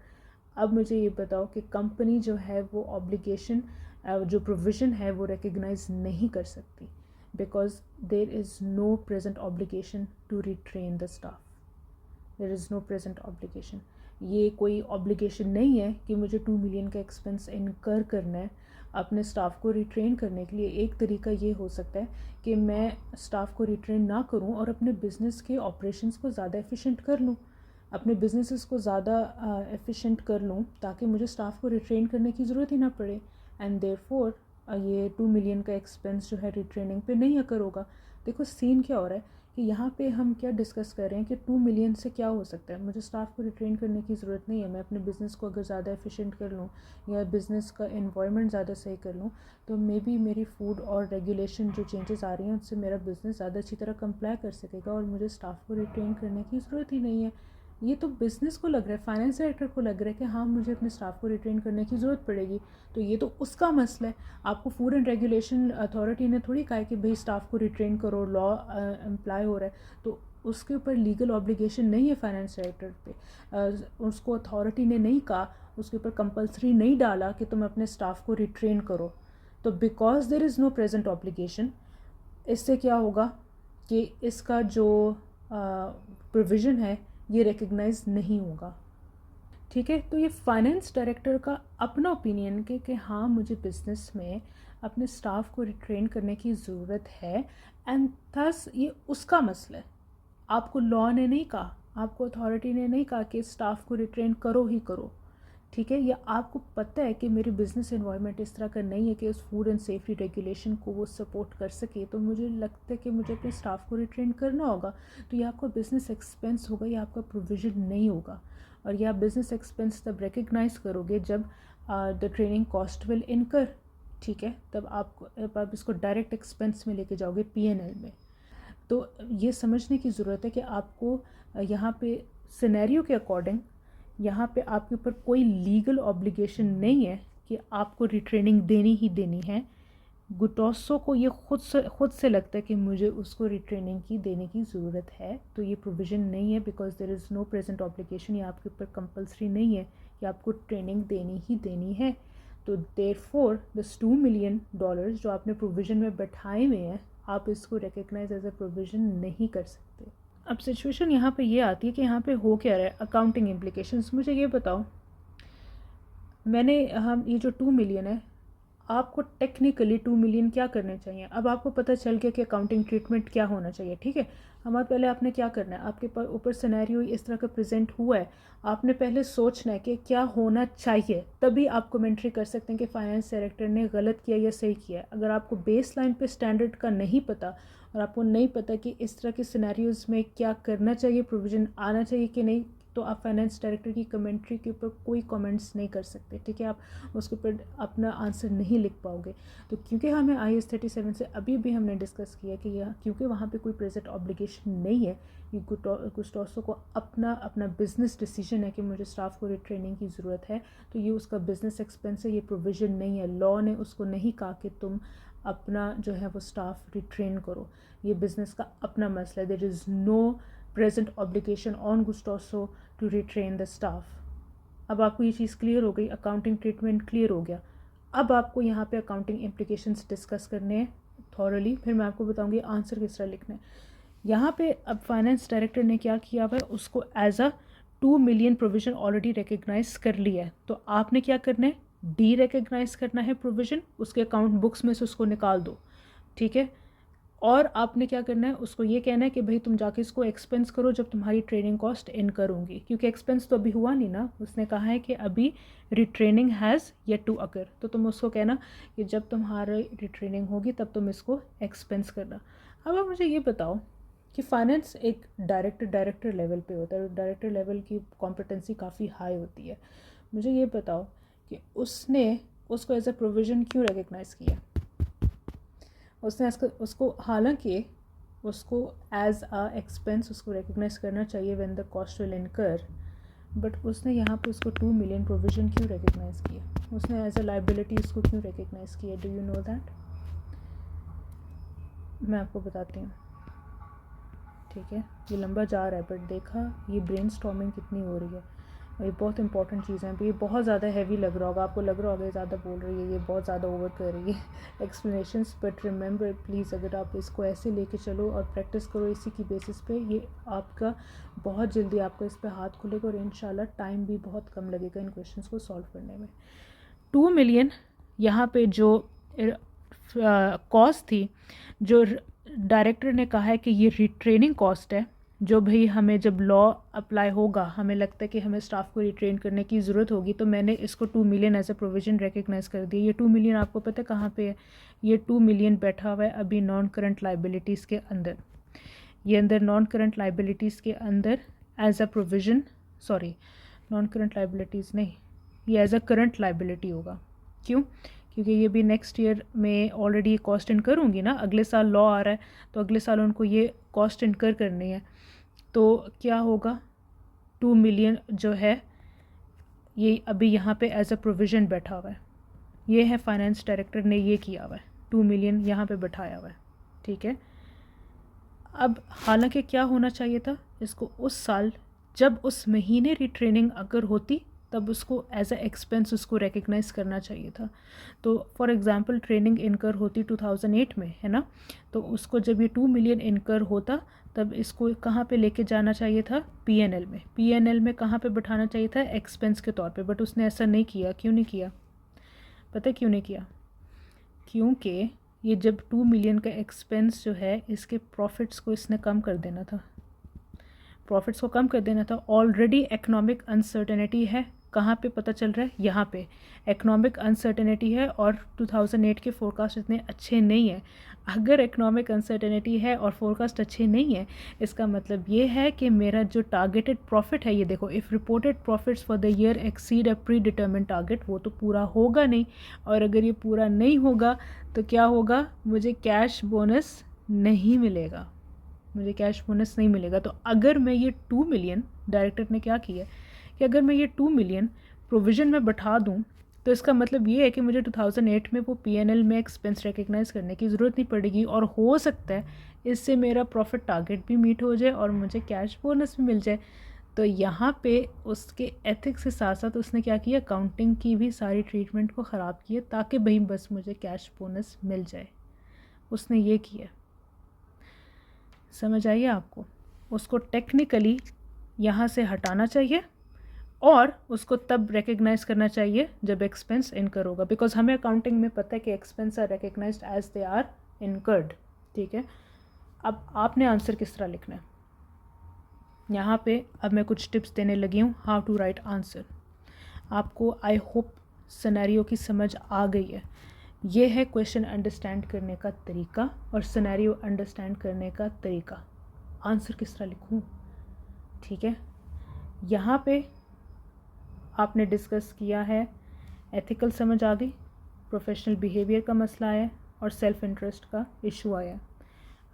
अब मुझे ये बताओ कि कंपनी जो है वो ऑब्लिगेशन जो प्रोविज़न है वो रिकग्नाइज नहीं कर सकती because there is no present obligation to retrain the staff. There is no present obligation. ये कोई ऑब्लिगेशन नहीं है कि मुझे 2 मिलियन का एक्सपेंस इनकर करना है अपने स्टाफ को रिट्रेन करने के लिए. एक तरीका ये हो सकता है कि मैं स्टाफ को रिट्रेन ना करूं और अपने बिज़नेस के ऑपरेशंस को ज़्यादा एफिशिएंट कर लूं, अपने बिजनेसेस को ज़्यादा एफिशिएंट कर लूँ ताकि मुझे स्टाफ को रिट्रेन करने की ज़रूरत ही ना पड़े. एंड देयरफॉर ये 2 मिलियन का एक्सपेंस जो है रिट्रेनिंग पे नहीं अकर होगा। देखो सीन क्या हो रहा है कि यहाँ पे हम क्या डिस्कस कर रहे हैं कि 2 मिलियन से क्या हो सकता है। मुझे स्टाफ को रिट्रेन करने की ज़रूरत नहीं है। मैं अपने बिज़नेस को अगर ज़्यादा एफिशिएंट कर लूँ या बिज़नेस का एनवायरनमेंट ज़्यादा सही कर लूँ तो मे बी मेरी फूड और रेगुलेशन जो चेंजेस आ रही हैं उससे मेरा बिज़नेस ज़्यादा अच्छी तरह कंप्लाई कर सकेगा और मुझे स्टाफ को रिट्रेन करने की ज़रूरत ही नहीं है। ये तो बिज़नेस को लग रहा है, फाइनेंस डायरेक्टर को लग रहा है कि हाँ मुझे अपने स्टाफ को रिट्रेन करने की ज़रूरत पड़ेगी, तो ये तो उसका मसला है। आपको फूड एंड रेगुलेशन अथॉरिटी ने थोड़ी कहा है कि भाई स्टाफ को रिट्रेन करो, लॉ अप्लाई हो रहा है तो उसके ऊपर लीगल ऑब्लिगेशन नहीं है फाइनेंस डायरेक्टर पे। उसको अथॉरिटी ने नहीं कहा, उसके ऊपर कंपलसरी नहीं डाला कि तुम अपने स्टाफ को रिट्रेन करो। तो because there is no present obligation, इससे क्या होगा कि इसका जो प्रोविज़न है ये रिकग्नाइज नहीं होगा। ठीक है, तो ये फाइनेंस डायरेक्टर का अपना ओपिनियन कि हाँ मुझे बिज़नेस में अपने स्टाफ को रिट्रेन करने की ज़रूरत है एंड थस ये उसका मसला है। आपको लॉ ने नहीं कहा, आपको अथॉरिटी ने नहीं कहा कि स्टाफ को रिट्रेन करो ही करो। ठीक है, या आपको पता है कि मेरी बिज़नेस एनवायरनमेंट इस तरह का नहीं है कि उस फूड एंड सेफ्टी रेगुलेशन को वो सपोर्ट कर सके, तो मुझे लगता है कि मुझे अपने स्टाफ को रिट्रेन करना होगा। तो ये आपका बिज़नेस एक्सपेंस होगा, ये आपका प्रोविज़न नहीं होगा। और ये आप बिज़नेस एक्सपेंस तब रिकग्नाइज़ करोगे जब द ट्रेनिंग कॉस्ट विल इनकर। ठीक है, तब आप इसको डायरेक्ट एक्सपेंस में लेके जाओगे P&L में। तो ये समझने की ज़रूरत है कि आपको यहाँ पे सिनेरियो के अकॉर्डिंग यहाँ पे आपके ऊपर कोई लीगल ऑब्लिगेशन नहीं है कि आपको रिट्रेनिंग देनी ही देनी है। गुटोसो को ये खुद से लगता है कि मुझे उसको रिट्रेनिंग की देने की ज़रूरत है, तो ये प्रोविज़न नहीं है because there is no present obligation. ये आपके ऊपर कंपलसरी नहीं है कि आपको ट्रेनिंग देनी ही देनी है। तो देयरफॉर दिस $2 मिलियन जो आपने प्रोविज़न में बैठाए हुए हैं, आप इसको रिकग्नाइज एज अ प्रोविज़न नहीं कर सकते। अब सिचुएशन यहाँ पे ये आती है कि यहाँ पे हो क्या रहा है, अकाउंटिंग इम्प्लीकेशंस। मुझे ये बताओ, हम ये जो 2 मिलियन है, आपको टेक्निकली 2 मिलियन क्या करने चाहिए। अब आपको पता चल गया कि अकाउंटिंग ट्रीटमेंट क्या होना चाहिए। ठीक है, हमारे पहले आपने क्या करना है, आपके ऊपर सिनेरियो इस तरह का प्रेजेंट हुआ है, आपने पहले सोचना है कि क्या होना चाहिए, तभी आप कमेंट्री कर सकते हैं कि फाइनेंस डायरेक्टर ने गलत किया या सही किया। अगर आपको बेस लाइन पे स्टैंडर्ड का नहीं पता और आपको नहीं पता कि इस तरह के सिनेरियोज़ में क्या करना चाहिए, प्रोविज़न आना चाहिए कि नहीं, तो आप फाइनेंस डायरेक्टर की कमेंट्री के ऊपर कोई कमेंट्स नहीं कर सकते। ठीक है, आप उसके ऊपर अपना आंसर नहीं लिख पाओगे। तो क्योंकि हमें IAS 37 से अभी भी हमने डिस्कस किया कि यह क्योंकि वहाँ पे कोई प्रेजेंट ऑब्लिगेशन नहीं है, ये गुस्टोसो को अपना बिजनेस डिसीजन है कि मुझे स्टाफ को रिट्रेनिंग की ज़रूरत है, तो ये उसका बिजनेस एक्सपेंस है, ये प्रोविज़न नहीं है। लॉ ने उसको नहीं कहा कि तुम अपना जो है वो स्टाफ रिट्रेन करो, ये बिज़नेस का अपना मसला है। There is no present obligation on Gustoso to retrain the staff. अब आपको ये चीज़ क्लियर हो गई, अकाउंटिंग ट्रीटमेंट क्लियर हो गया। अब आपको यहाँ पे अकाउंटिंग इम्प्लीकेशंस डिस्कस करने हैं थॉरली, फिर मैं आपको बताऊँगी आंसर किस तरह लिखना है। यहाँ पे अब फाइनेंस डायरेक्टर ने क्या किया हुआ है, उसको as a 2 million provision already recognise कर लिया है। तो आपने क्या करना है, डी रिकग्नाइज करना है प्रोविज़न, उसके अकाउंट बुक्स में से उसको निकाल दो। ठीक है, और आपने क्या करना है, उसको ये कहना है कि भाई तुम जाके इसको एक्सपेंस करो जब तुम्हारी ट्रेनिंग कॉस्ट इनकर होंगी, क्योंकि एक्सपेंस तो अभी हुआ नहीं ना। उसने कहा है कि अभी retraining has yet to occur, तो तुम उसको कहना कि जब तुम्हारी रिट्रेनिंग होगी तब तुम इसको एक्सपेंस करना। अब आप मुझे ये बताओ कि फाइनेंस एक डायरेक्टर लेवल पे होता है, डायरेक्टर लेवल की कॉम्पिटेंसी काफ़ी हाई होती है। मुझे ये बताओ कि उसने उसको एज अ प्रोविज़न क्यों रिकग्नाइज़ किया। उसने उसको हालांकि उसको एज अ एक्सपेंस उसको रिकग्नाइज करना चाहिए व्हेन द कॉस्ट विल इनकर, बट उसने यहाँ पे उसको 2 मिलियन प्रोविज़न क्यों रिकग्नाइज़ किया, उसने एज अ लाइबिलिटी उसको क्यों रिकग्नाइज़ किया। Do you know that? मैं आपको बताती हूँ। ठीक है, ये लंबा जा रहा है बट देखा ये ब्रेन स्टॉर्मिंग कितनी हो रही है, ये बहुत इंपॉर्टेंट चीज़ है। ये बहुत ज़्यादा हैवी लग रहा होगा आपको, लग रहा होगा ये ज़्यादा बोल रही है, ये बहुत ज़्यादा ओवर कर रही है एक्सप्लेनेशंस, बट रिमेंबर प्लीज़ अगर आप इसको ऐसे लेके चलो और प्रैक्टिस करो इसी की बेसिस पे, ये आपका बहुत जल्दी आपका इस पर हाथ खुलेगा और इंशाल्लाह टाइम भी बहुत कम लगेगा इन क्वेश्चंस को सॉल्व करने में। 2 मिलियन यहाँ पे जो कॉस्ट थी, जो डायरेक्टर ने कहा है कि ये रिट्रेनिंग कॉस्ट है, जो भाई हमें जब लॉ अप्लाई होगा, हमें लगता है कि हमें स्टाफ को रिट्रेन करने की ज़रूरत होगी, तो मैंने इसको 2 million as a provision recognise कर दिया। ये 2 मिलियन आपको पता है कहाँ पे है? ये 2 मिलियन बैठा हुआ है अभी नॉन करंट लाइबिलिटीज़ के अंदर। ये अंदर नॉन करंट लाइबिलिटीज़ के अंदर as a provision, sorry non current liabilities नहीं, ये एज अ करंट लाइबिलिटी होगा। क्यों? क्योंकि ये भी नेक्स्ट ईयर में ऑलरेडी कॉस्ट इनकर होंगी ना, अगले साल लॉ आ रहा है तो अगले साल उनको ये कॉस्ट इनकर करनी है। तो क्या होगा, 2 मिलियन जो है ये अभी यहाँ पे एज अ प्रोविज़न बैठा हुआ है। ये है फाइनेंस डायरेक्टर ने ये किया हुआ है, 2 मिलियन यहाँ पे बैठाया हुआ है, ठीक है। अब हालांकि क्या होना चाहिए था इसको, उस साल जब उस महीने रिट्रेनिंग अगर होती तब उसको एज अ एक्सपेंस उसको रिकग्नाइज़ करना चाहिए था। तो फॉर एग्ज़ाम्पल ट्रेनिंग इनकर होती 2008 में, है ना, तो उसको जब ये 2 मिलियन इनकर होता तब इसको कहाँ पे लेके जाना चाहिए था? पीएनएल में। पीएनएल में कहाँ पे बिठाना चाहिए था? एक्सपेंस के तौर पे। बट उसने ऐसा नहीं किया। क्यों नहीं किया? पता है क्यों नहीं किया? क्योंकि ये जब 2 मिलियन का एक्सपेंस जो है, इसके प्रॉफिट्स को इसने कम कर देना था, प्रॉफिट्स को कम कर देना था। ऑलरेडी इकोनॉमिक अनसर्टेनिटी है, कहाँ पे पता चल रहा है? यहाँ पे इकोनॉमिक अनसर्टेनिटी है और 2008 के फोरकास्ट इतने अच्छे नहीं है। अगर इकोनॉमिक अनसर्टेनिटी है और फोरकास्ट अच्छे नहीं है, इसका मतलब ये है कि मेरा जो टारगेटेड प्रॉफिट है, ये देखो, if reported profits for the year exceed a pre determine target, वो तो पूरा होगा नहीं। और अगर ये पूरा नहीं होगा तो क्या होगा? मुझे कैश बोनस नहीं मिलेगा, मुझे कैश बोनस नहीं मिलेगा। तो अगर मैं ये 2 मिलियन, डायरेक्टर ने क्या किया कि अगर मैं ये 2 मिलियन प्रोविज़न में बैठा दूं तो इसका मतलब ये है कि मुझे 2008 में वो पीएनएल में एक्सपेंस रिकग्नाइज़ करने की ज़रूरत नहीं पड़ेगी, और हो सकता है इससे मेरा प्रॉफिट टारगेट भी मीट हो जाए और मुझे कैश बोनस भी मिल जाए। तो यहाँ पे उसके एथिक्स के साथ साथ उसने क्या किया? अकाउंटिंग की भी सारी ट्रीटमेंट को ख़राब किया ताकि भाई बस मुझे कैश बोनस मिल जाए। उसने ये किया। समझ आइए आपको? उसको टेक्निकली यहाँ से हटाना चाहिए और उसको तब रिकग्नाइज़ करना चाहिए जब एक्सपेंस इनकर होगा, बिकॉज हमें अकाउंटिंग में पता है कि expense are recognised as they are incurred, ठीक है। अब आपने आंसर किस तरह लिखना है यहाँ पे? अब मैं कुछ टिप्स देने लगी हूँ हाउ टू राइट आंसर। आपको आई होप सिनेरियो की समझ आ गई है। ये है क्वेश्चन अंडरस्टैंड करने का तरीका और सिनेरियो अंडरस्टैंड करने का तरीका। आंसर किस तरह लिखूँ, ठीक है। यहाँ पे आपने डिस्कस किया है, एथिकल समझ आ गई, प्रोफेशनल बिहेवियर का मसला आया और सेल्फ इंटरेस्ट का इशू आया।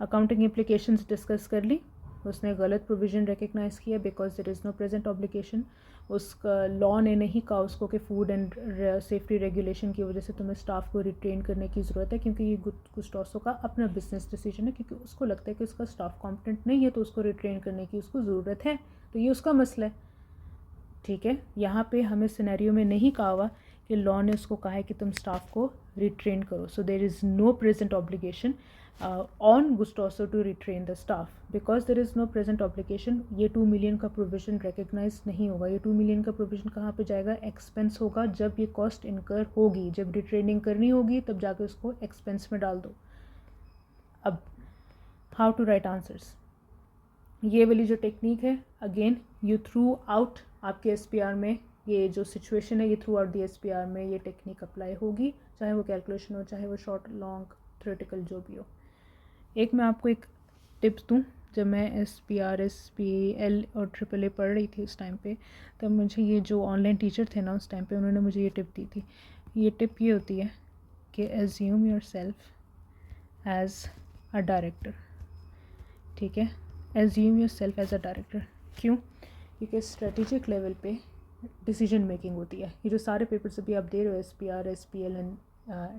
अकाउंटिंग इम्प्लिकेशंस डिस्कस कर ली। उसने गलत प्रोविज़न रिकग्नाइज़ किया because there is no present obligation. उसका लॉ ने नहीं कहा उसको कि फूड एंड सेफ्टी रेगुलेशन की वजह से तुम्हें स्टाफ को रिट्रेन करने की ज़रूरत है, क्योंकि ये गुस्टोसो का अपना बिजनेस डिसीजन है, क्योंकि उसको लगता है कि उसका स्टाफ कॉम्पिटेंट नहीं है तो उसको रिट्रेन करने की उसको ज़रूरत है, तो ये उसका मसला है, ठीक है। यहाँ पे हमें सिनेरियो में नहीं कहा हुआ कि लॉ ने उसको कहा है कि तुम स्टाफ को रिट्रेन करो। So there is no present obligation on Gustoso to retrain the staff. Because there is no present obligation, ये 2 मिलियन का प्रोविज़न रिकग्नाइज नहीं होगा। ये 2 मिलियन का प्रोविज़न कहाँ पे जाएगा? एक्सपेंस होगा जब ये कॉस्ट इनकर होगी, जब रिट्रेनिंग करनी होगी तब जाके उसको एक्सपेंस में डाल दो। अब हाउ टू राइट आंसर्स, ये वाली जो टेक्निक है, अगेन यू थ्रू आउट आपके एसपीआर में ये जो सिचुएशन है, ये थ्रू आउट दी एसपीआर में ये टेक्निक अप्लाई होगी, चाहे वो कैलकुलेशन हो, चाहे वो शॉर्ट लॉन्ग थ्योरेटिकल जो भी हो। एक मैं आपको एक टिप्स दूँ, जब मैं एसपीआर एसपीएल और ट्रिपल ए पढ़ रही थी उस टाइम पे, तब मुझे ये जो ऑनलाइन टीचर थे ना उस टाइम पे, उन्होंने मुझे ये टिप दी थी। ये टिप ये होती है कि assume your self as a director, ठीक है। Assume your self as a director. क्यों? क्योंकि स्ट्रेटेजिक लेवल पे डिसीजन मेकिंग होती है। ये जो सारे पेपर्स अभी आप दे रहे हो, SPR SPL and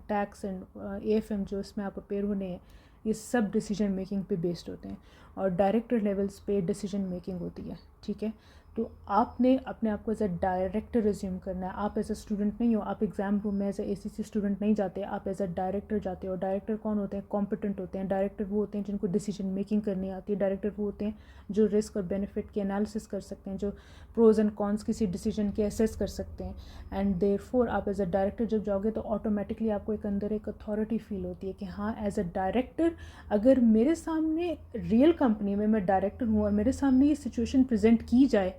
tax and AFM, जो इसमें आप अपेयर होने हैं, ये सब डिसीजन मेकिंग पे बेस्ड होते हैं और डायरेक्टर लेवल्स पे डिसीजन मेकिंग होती है, ठीक है। तो आपने अपने आप को एज अ डायरेक्टर रिज्यूम करना है। आप एज अ स्टूडेंट नहीं हो, आप एग्ज़ाम रूम में एज अ ACC स्टूडेंट नहीं जाते, आप एज अ डायरेक्टर जाते हो। डायरेक्टर कौन होते हैं? कॉम्पिटेंट होते हैं। डायरेक्टर वो होते हैं जिनको डिसीजन मेकिंग करनी आती है। डायरेक्टर वो होते हैं जो रिस्क और बेनिफिट की एनालिसिस कर सकते हैं, जो प्रोज एंड कॉन्स किसी डिसीजन के असेस कर सकते हैं। एंड देयरफॉर आप एज अ डायरेक्टर जब जाओगे तो ऑटोमेटिकली आपको एक अंदर एक अथॉरिटी फील होती है कि हाँ, एज अ डायरेक्टर अगर मेरे सामने रियल कंपनी में मैं डायरेक्टर हूँ और मेरे सामने ये सिचुएशन प्रेजेंट की जाए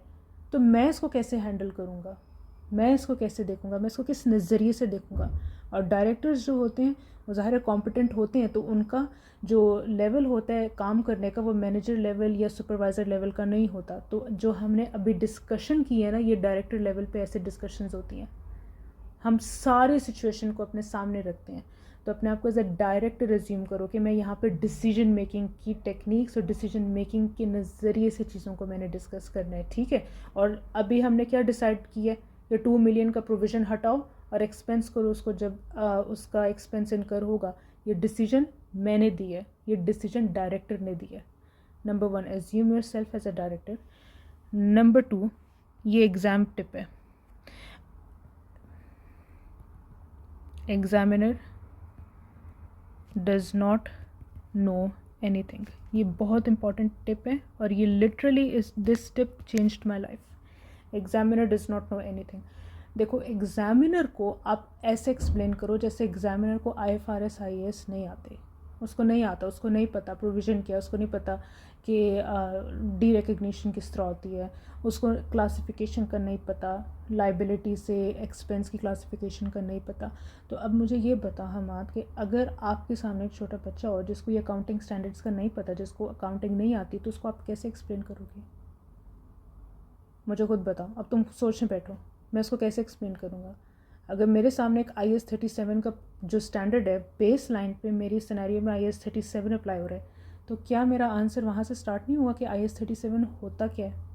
तो मैं इसको कैसे हैंडल करूँगा, मैं इसको कैसे देखूँगा, मैं इसको किस नज़रिए से देखूँगा। और डायरेक्टर्स जो होते हैं वो ज़ाहिर है कॉम्पिटेंट होते हैं, तो उनका जो लेवल होता है काम करने का वो मैनेजर लेवल या सुपरवाइज़र लेवल का नहीं होता। तो जो हमने अभी डिस्कशन की है ना, ये डायरेक्टर लेवल पे ऐसे डिस्कशंस होती हैं। हम सारे सिचुएशन को अपने सामने रखते हैं। तो अपने आप को एज अ डायरेक्टर रिज्यूम करो कि मैं यहाँ पे डिसीजन मेकिंग की टेक्निक्स और डिसीजन मेकिंग के नज़रिए से चीज़ों को मैंने डिस्कस करना है, ठीक है। और अभी हमने क्या डिसाइड किया है, ये 2 मिलियन का प्रोविज़न हटाओ और एक्सपेंस करो उसको, जब उसका एक्सपेंस इनकर होगा। ये डिसीजन मैंने दी है, ये डिसीजन डायरेक्टर ने दी है। Number 1, assume your self as a director. Number 2, ये एग्ज़ाम टिप है, examiner does not know anything. ये बहुत इंपॉर्टेंट टिप है और ये लिटरली इस this tip changed my life. Examiner does not know anything. देखो, एग्जामिनर को आप ऐसे एक्सप्लेन करो जैसे एग्जामिनर को IFRS IAS नहीं आते, उसको नहीं आता, उसको नहीं पता प्रोविज़न क्या, उसको नहीं पता कि डी रिकग्निशन किस तरह होती है, उसको क्लासिफिकेशन का नहीं पता, लाइबिलिटी से एक्सपेंस की क्लासिफिकेशन का नहीं पता। तो अब मुझे ये बता हमाद कि अगर आपके सामने एक छोटा बच्चा हो जिसको ये अकाउंटिंग स्टैंडर्ड्स का नहीं पता, जिसको अकाउंटिंग नहीं आती, तो उसको आप कैसे एक्सप्लेन करोगे? मुझे खुद बताओ। अब तुम सोचने बैठो, मैं उसको कैसे एक्सप्लेन करूँगा? अगर मेरे सामने एक IAS 37 का जो स्टैंडर्ड है, बेस लाइन पे मेरी सिनेरियो में IAS 37 अप्लाई हो रहा है, तो क्या मेरा आंसर वहाँ से स्टार्ट नहीं हुआ कि IAS 37 होता क्या है?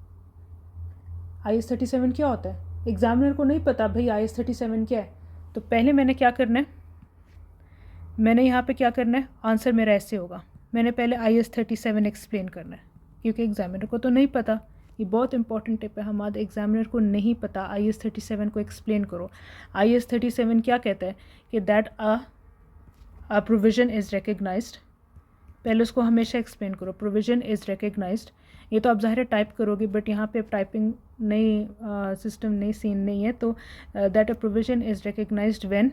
IAS 37 क्या होता है? एग्जामिनर को नहीं पता भाई IAS 37 क्या है। तो पहले मैंने क्या करना है, मैंने यहाँ पे क्या करना है, आंसर मेरा ऐसे होगा, मैंने पहले IAS 37 एक्सप्लेन करना है, क्योंकि एग्जामिनर को तो नहीं पता। ये बहुत इंपॉर्टेंट टिप है हमारे, एग्जामिनर को नहीं पता, IAS 37 को एक्सप्लेन करो। IAS 37 क्या कहता है कि that a provision is recognised. पहले उसको हमेशा एक्सप्लेन करो, प्रोविज़न इज़ रिकग्नाइज्ड। ये तो आप ज़ाहिर टाइप करोगे, बट यहाँ पे टाइपिंग नहीं, सिस्टम नहीं, सीन नहीं है। तो that a provision is recognised when,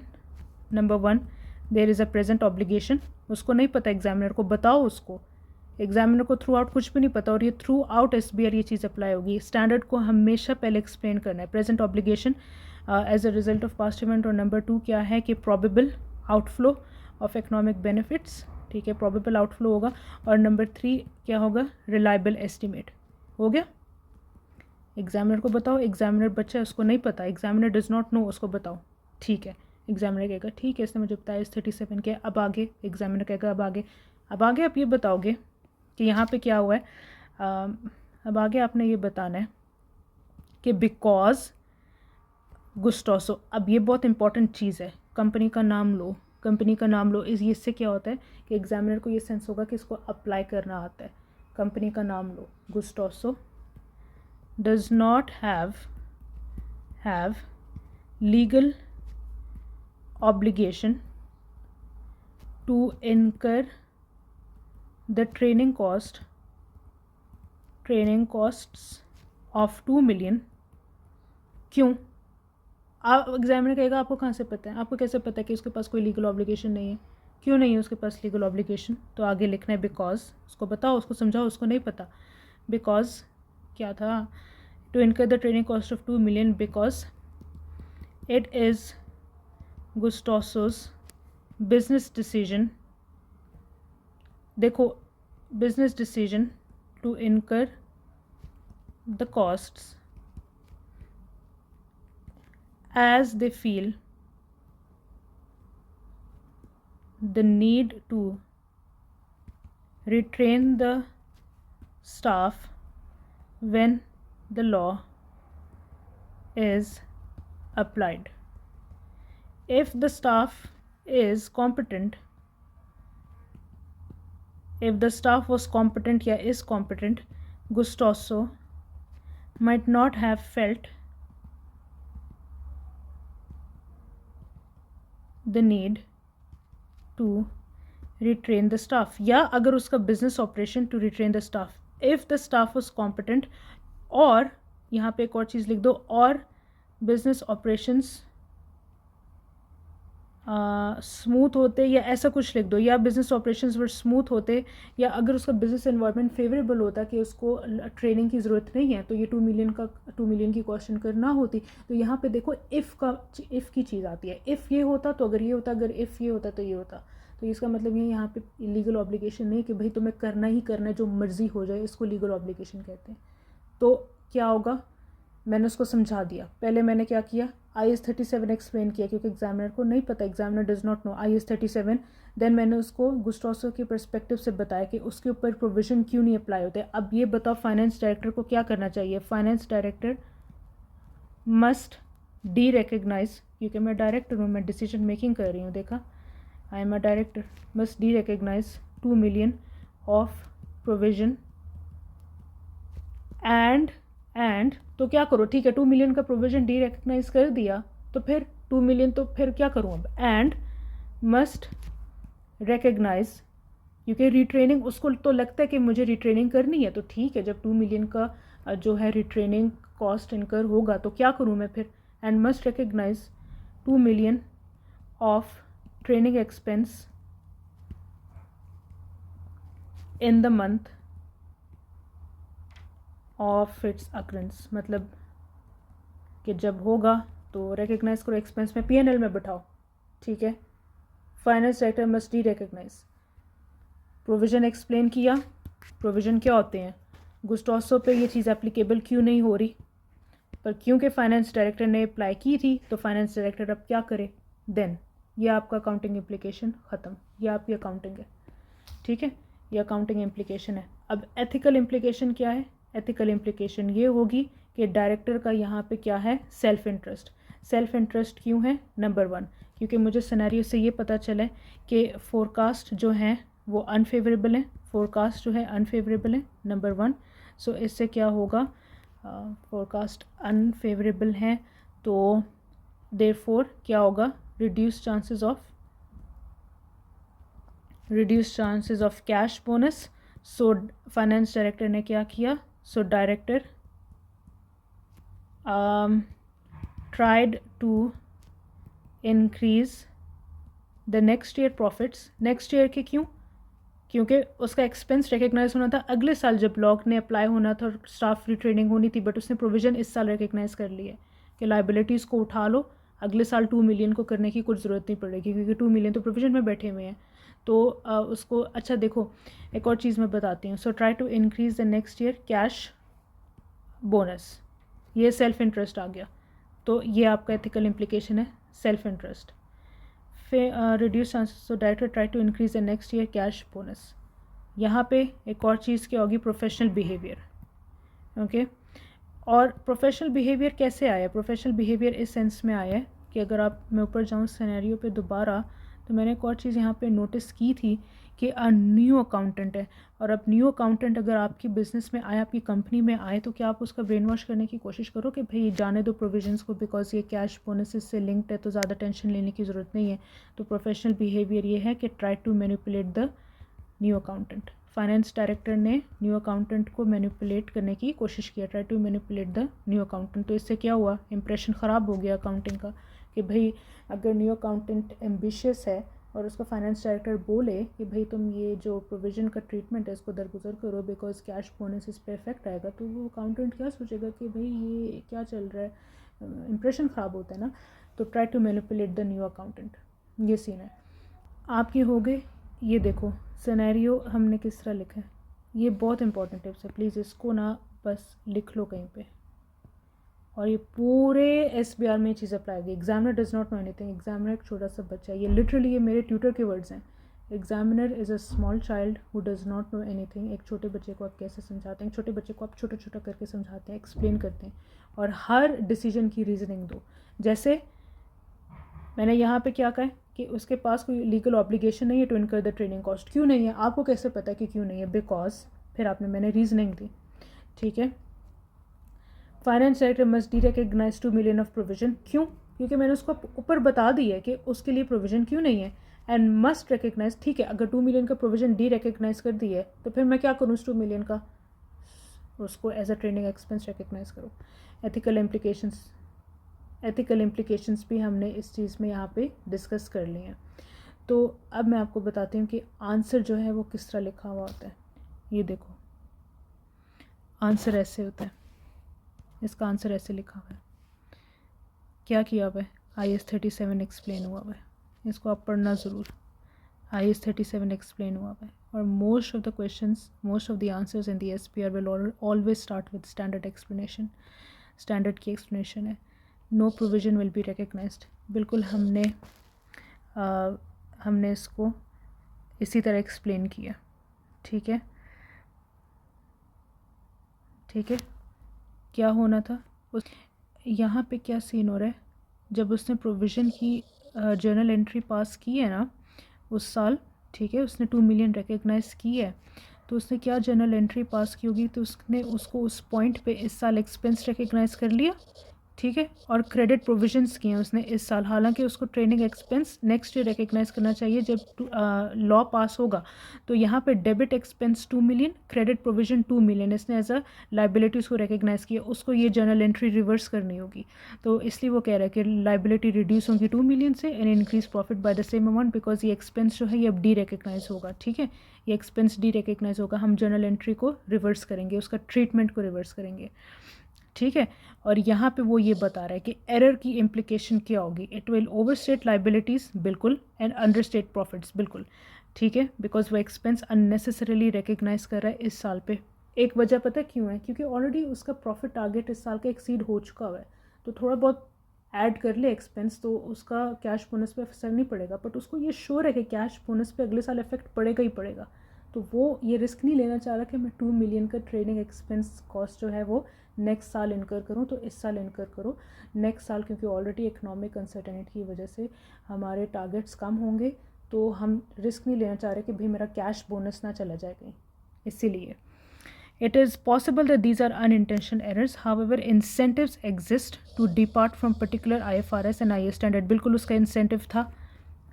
number 1, there is a present obligation. उसको नहीं पता, एग्जामिनर को बताओ उसको। एग्जामिनर को थ्रू आउट कुछ भी नहीं पता, और ये थ्रू आउट SBR ये चीज़ अप्लाई होगी। स्टैंडर्ड को हमेशा पहले एक्सप्लेन करना है, present obligation as a result of past event. और नंबर 2 क्या है कि probable outflow of economic benefits, ठीक है, प्रोबेबल आउटफ्लो होगा। और नंबर 3 क्या होगा? Reliable estimate. हो गया? एग्जामिनर को बताओ, एग्जामिनर बच्चा है उसको नहीं पता, एग्जामिनर डज नॉट नो, उसको बताओ, ठीक है। एग्जामिनर कहेगा ठीक है, इसने मुझे बताया इस 37 के, अब आगे एग्जामिनर कहेगा अब आगे आप ये बताओगे कि यहाँ पे क्या हुआ है। अब आगे आपने ये बताना है कि बिकॉज गुस्टोसो। अब ये बहुत इंपॉर्टेंट चीज़ है, कंपनी का नाम लो, कंपनी का नाम लो। इससे क्या होता है कि एग्जामिनर को ये सेंस होगा कि इसको अप्लाई करना आता है। कंपनी का नाम लो, गुस्टोसो does not have legal obligation to incur the training costs of 2 million। क्यों? आप एग्जामिनर कहेगा आपको कहाँ से पता है, आपको कैसे पता है कि उसके पास कोई लीगल ऑब्लिगेशन नहीं है? क्यों नहीं है उसके पास लीगल ऑब्लिगेशन? तो आगे लिखना है बिकॉज। उसको बताओ, उसको समझाओ, उसको नहीं पता। बिकॉज क्या था? to incur the training cost of 2 million because it is Gustoso's business decision। देखो, business decision to incur the costs as they feel the need to retrain the staff when the law is applied। If the staff is competent, if the staff was competent या is competent, Gustoso might not have felt the need to retrain the staff, या अगर उसका business operation to retrain the staff if the staff was competent, और यहाँ पे एक और चीज़ लिख दो, और business operations स्मूथ होते, या ऐसा कुछ लिख दो, या बिजनेस ऑपरेशंस वर स्मूथ होते, या अगर उसका बिजनेस एनवायरनमेंट फेवरेबल होता कि उसको ट्रेनिंग की ज़रूरत नहीं है तो ये 2 मिलियन की क्वेश्चन करना होती। तो यहाँ पे देखो इफ़ की चीज़ आती है, इफ़ ये होता तो अगर ये होता, अगर इफ़ ये होता तो ये होता। तो इसका मतलब ये यहाँ पे लीगल ऑब्लिगेशन नहीं कि भाई तुम्हें करना ही करना है, जो मर्ज़ी हो जाए, इसको लीगल ऑब्लिगेशन कहते हैं। तो क्या होगा, मैंने उसको समझा दिया। पहले मैंने क्या किया, IAS 37 एक्सप्लेन किया क्योंकि एग्जामिनर को नहीं पता, examiner does not know IAS 37। Then मैंने उसको गुस्टोसो के पर्सपेक्टिव से बताया कि उसके ऊपर प्रोविज़न क्यों नहीं अप्लाई होते। अब ये बताओ फाइनेंस डायरेक्टर को क्या करना चाहिए। Finance director must derecognise, क्योंकि मैं डायरेक्टर हूँ, मैं डिसीजन मेकिंग कर रही हूँ, देखा, I am a director, must derecognise 2 million of provision and तो क्या करो, ठीक है 2 मिलियन का प्रोविज़न डी रिकग्नाइज कर दिया, तो फिर 2 मिलियन तो फिर क्या करूँ अब, एंड मस्ट रिकग्नाइज, क्योंकि रिट्रेनिंग उसको तो लगता है कि मुझे रिट्रेनिंग करनी है, तो ठीक है जब 2 मिलियन का जो है रिट्रेनिंग कॉस्ट इनकर होगा तो क्या करूँ मैं फिर, and must recognise 2 million of training expense in the month of its occurrence, मतलब कि जब होगा तो रिकग्नाइज करो, एक्सपेंस में P&L में बिठाओ, ठीक है। Finance director must derecognise, provision explain किया, प्रोविज़न क्या होते हैं, गुस्टोसो पे ये चीज़ एप्लीकेबल क्यों नहीं हो रही, पर क्योंकि फाइनेंस डायरेक्टर ने अप्लाई की थी तो फाइनेंस डायरेक्टर अब क्या करे, देन ये आपका अकाउंटिंग इम्प्लीकेशन ख़त्म, ये आपकी अकाउंटिंग है, ठीक है, ये अकाउंटिंग इम्प्लीकेशन है। अब एथिकल इम्प्लीकेशन क्या है, एथिकल इम्प्लीकेशन ये होगी कि डायरेक्टर का यहाँ पे क्या है, सेल्फ इंटरेस्ट। सेल्फ इंटरेस्ट क्यों है, नंबर 1 क्योंकि मुझे सिनेरियो से ये पता चला है कि फोरकास्ट जो हैं वो अनफेवरेबल हैं, फोरकास्ट जो है अनफेवरेबल है, नंबर 1। सो इससे क्या होगा, फोरकास्ट अनफेवरेबल हैं तो देयरफॉर क्या होगा, reduce chances of cash bonus. So finance director ने क्या किया, so director tried to increase the next year profits। Next year के क्यों, क्योंकि उसका एक्सपेंस रिकग्नाइज होना था अगले साल जब लॉग ने अप्लाई होना था और स्टाफ रिट्रेनिंग होनी थी, बट उसने प्रोविज़न इस साल रिकग्नाइज कर ली है कि लाइबिलिटीज़ को उठा लो, अगले साल 2 मिलियन को करने की कुछ ज़रूरत नहीं पड़ेगी क्योंकि 2 मिलियन तो प्रोविज़न में बैठे हुए हैं। तो उसको अच्छा देखो, एक और चीज़ मैं बताती हूँ। So try to increase the next year cash bonus, ये सेल्फ इंटरेस्ट आ गया, तो ये आपका एथिकल इम्प्लीकेशन है, सेल्फ इंटरेस्ट। फिर reduce chances, so director try to increase the next year cash bonus. यहाँ पे एक और चीज़ क्या होगी, प्रोफेशनल बिहेवियर, ओके। और प्रोफेशनल बिहेवियर कैसे आया, प्रोफेशनल बिहेवियर इस सेंस में आया है कि अगर आप, मैं ऊपर जाऊँ सिनेरियो पे दोबारा, तो मैंने एक और चीज़ यहाँ पे नोटिस की थी कि न्यू अकाउंटेंट है, और अब न्यू अकाउंटेंट अगर आपकी बिज़नेस में आए, आपकी कंपनी में आए, तो क्या आप उसका ब्रेन वॉश करने की कोशिश करो कि भाई जाने दो प्रोविजंस को, बिकॉज ये कैश बोनसेस से लिंक्ड है तो ज़्यादा टेंशन लेने की ज़रूरत नहीं है। तो प्रोफेशनल बिहेवियर ये है कि try to manipulate the new accountant. Finance director ने न्यू अकाउंटेंट को मैनिपुलेट करने की कोशिश किया, try to manipulate the new accountant. तो इससे क्या हुआ, इंप्रेशन ख़राब हो गया अकाउंटिंग का कि भाई अगर न्यू अकाउंटेंट एम्बिशियस है और उसका फाइनेंस डायरेक्टर बोले कि भाई तुम ये जो प्रोविज़न का ट्रीटमेंट है इसको दरगुजर करो बिकॉज कैश बोनस इस पर इफेक्ट आएगा, तो वो अकाउंटेंट क्या सोचेगा कि भाई ये क्या चल रहा है, इंप्रेशन ख़राब होता है ना। तो try to manipulate the new accountant, ये सीन है आपकी। हो गए, ये देखो सिनेरियो हमने किस तरह लिखा है, ये बहुत इंपॉर्टेंट टिप्स है, प्लीज़ इसको ना बस लिख लो कहीं पे। और ये पूरे SBR में ये चीज़ अप्लाई होगी। Examiner does not know anything, examiner एक छोटा सा बच्चा है, ये लिटरली ये मेरे ट्यूटर के वर्ड्स हैं। Examiner is a small child who does not know anything. एक छोटे बच्चे को आप कैसे समझाते हैं, एक छोटे बच्चे को आप छोटा छोटा करके समझाते हैं, एक्सप्लेन करते हैं, और हर डिसीजन की रीजनिंग दो। जैसे मैंने यहाँ पे क्या कहा है कि उसके पास कोई लीगल ऑब्लिगेशन नहीं है टू इनकर द ट्रेनिंग कॉस्ट। क्यों नहीं है, आपको कैसे पता है कि क्यों नहीं है, बिकॉज फिर आपने मैंने रीजनिंग दी, ठीक है। Finance director must derecognise 2 million of provision. क्यों? क्योंकि मैंने उसको ऊपर बता दी है कि उसके लिए प्रोविजन क्यों नहीं है। एंड मस्ट रिकग्नाइज, ठीक है, अगर 2 मिलियन का प्रोविजन डी रिकग्नाइज कर दी है तो फिर मैं क्या करूँ उस 2 मिलियन का, उसको as a training expense recognise करो। एथिकल इम्प्लीकेशंस भी हमने इस चीज़ में यहाँ पे डिस्कस कर लिए हैं। तो अब मैं आपको बताती हूँ कि आंसर जो है वो किस तरह लिखा हुआ होता है। ये देखो, आंसर ऐसे होता है, इसका आंसर ऐसे लिखा हुआ है। क्या किया हुआ है? IAS 37 एक्सप्लेन हुआ हुआ है, इसको आप पढ़ना ज़रूर। IAS 37 एक्सप्लेन हुआ हुआ है, और most of the questions, most of the answers in the SPR will always start with standard explanation. Standard की एक्सप्लेनेशन है, no provision will be recognised. बिल्कुल हमने इसको इसी तरह एक्सप्लेन किया। ठीक है, ठीक है। क्या होना था उस, यहाँ पे क्या सीन हो रहा है, जब उसने प्रोविज़न की जर्नल एंट्री पास की है ना उस साल, ठीक है, उसने 2 मिलियन रिकग्नाइज की है, तो उसने क्या जर्नल एंट्री पास की होगी, तो उसने उसको उस पॉइंट पे इस साल एक्सपेंस रिकग्नाइज कर लिया, ठीक है, और क्रेडिट प्रोविजंस किए हैं उसने इस साल। हालांकि उसको training expense next year recognise करना चाहिए जब लॉ पास होगा। तो यहाँ पे debit expense 2 million, credit provision 2 million, इसने एज अ लाइबिलिटी उसको रिकग्नाइज किया, उसको ये जर्नल एंट्री रिवर्स करनी होगी। तो इसलिए वो कह रहा है कि लाइबिलिटी रिड्यूस होगी 2 मिलियन से and increase profit by the same amount, because ये एक्सपेंस जो है ये अब डी रिकग्नाइज होगा। ठीक है, ये एक्सपेंस डी रिकग्नाइज होगा, हम जर्नल एंट्री को रिवर्स करेंगे, उसका ट्रीटमेंट को रिवर्स करेंगे। ठीक है, और यहाँ पे वो ये बता रहा है कि एरर की इम्प्लीकेशन क्या होगी। इट विल ओवरस्टेट लाइबिलिटीज़, बिल्कुल, एंड अंडरस्टेट प्रॉफिट्स, बिल्कुल, ठीक है, बिकॉज वो एक्सपेंस अननेसेसरीली रिकग्नाइज कर रहा है इस साल पे। एक वजह पता क्यों है? क्योंकि ऑलरेडी उसका प्रॉफिट टारगेट इस साल का एक्सीड हो चुका हुआ है, तो थोड़ा बहुत ऐड कर ले एक्सपेंस तो उसका कैश बोनस पे असर नहीं पड़ेगा, बट उसको ये श्योर है कि कैश बोनस पे अगले साल इफेक्ट पड़ेगा ही पड़ेगा। तो वो ये रिस्क नहीं लेना चाह रहा कि मैं 2 मिलियन का ट्रेनिंग एक्सपेंस कॉस्ट जो है वो नेक्स्ट साल इनकर करूँ, तो इस साल इनकर करो नेक्स्ट साल, क्योंकि ऑलरेडी इकोनॉमिक अनसर्टेनिटी की वजह से हमारे टारगेट्स कम होंगे, तो हम रिस्क नहीं लेना चाह रहे कि भाई मेरा कैश बोनस ना चला जाए कहीं, इसीलिए। It is possible that these are unintentional errors. However, incentives exist to depart from particular IFRS and IAS standard. बिल्कुल उसका incentive था.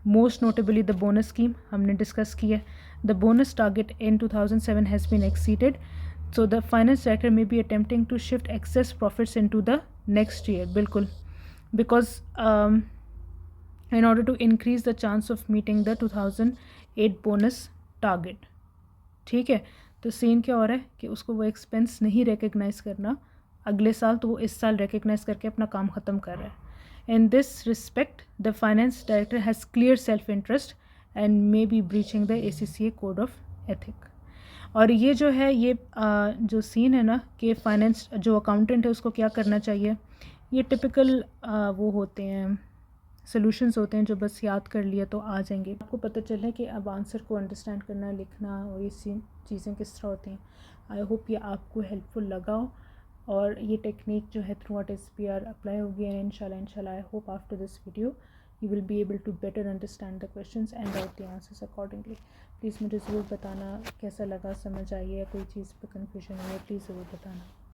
Most notably the bonus scheme हमने discuss किया. The bonus target in 2007 has been exceeded. So the finance director may be attempting to shift excess profits into the next year. बिल्कुल, because in order to increase the chance of meeting the 2008 bonus target. ठीक है, तो scene क्या हो रहा है कि उसको वो एक्सपेंस नहीं रिकग्नाइज करना अगले साल, तो वो इस साल रिकग्नाइज करके अपना काम ख़त्म कर रहा है। In this respect the finance director has clear self interest and may be breaching the ACCA code of ethic. और ये जो है ये जो सीन है ना कि फाइनेंस जो अकाउंटेंट है उसको क्या करना चाहिए, ये टिपिकल वो होते हैं सॉल्यूशंस होते हैं जो बस याद कर लिया तो आ जाएंगे। आपको पता चले कि अब आंसर को अंडरस्टैंड करना, लिखना और ये चीज़ें किस तरह होती हैं। आई होप ये आपको हेल्पफुल लगा हो, और ये टेक्निक जो है थ्रू आउट SPR अप्लाई होगी, एंड इंशाल्लाह I hope after this video you will be able to better understand the questions and write the answers accordingly. Please मुझे ज़रूर बताना कैसा लगा, समझ आई है, कोई चीज़ पे कन्फ्यूजन है, प्लीज़ ज़रूर बताना।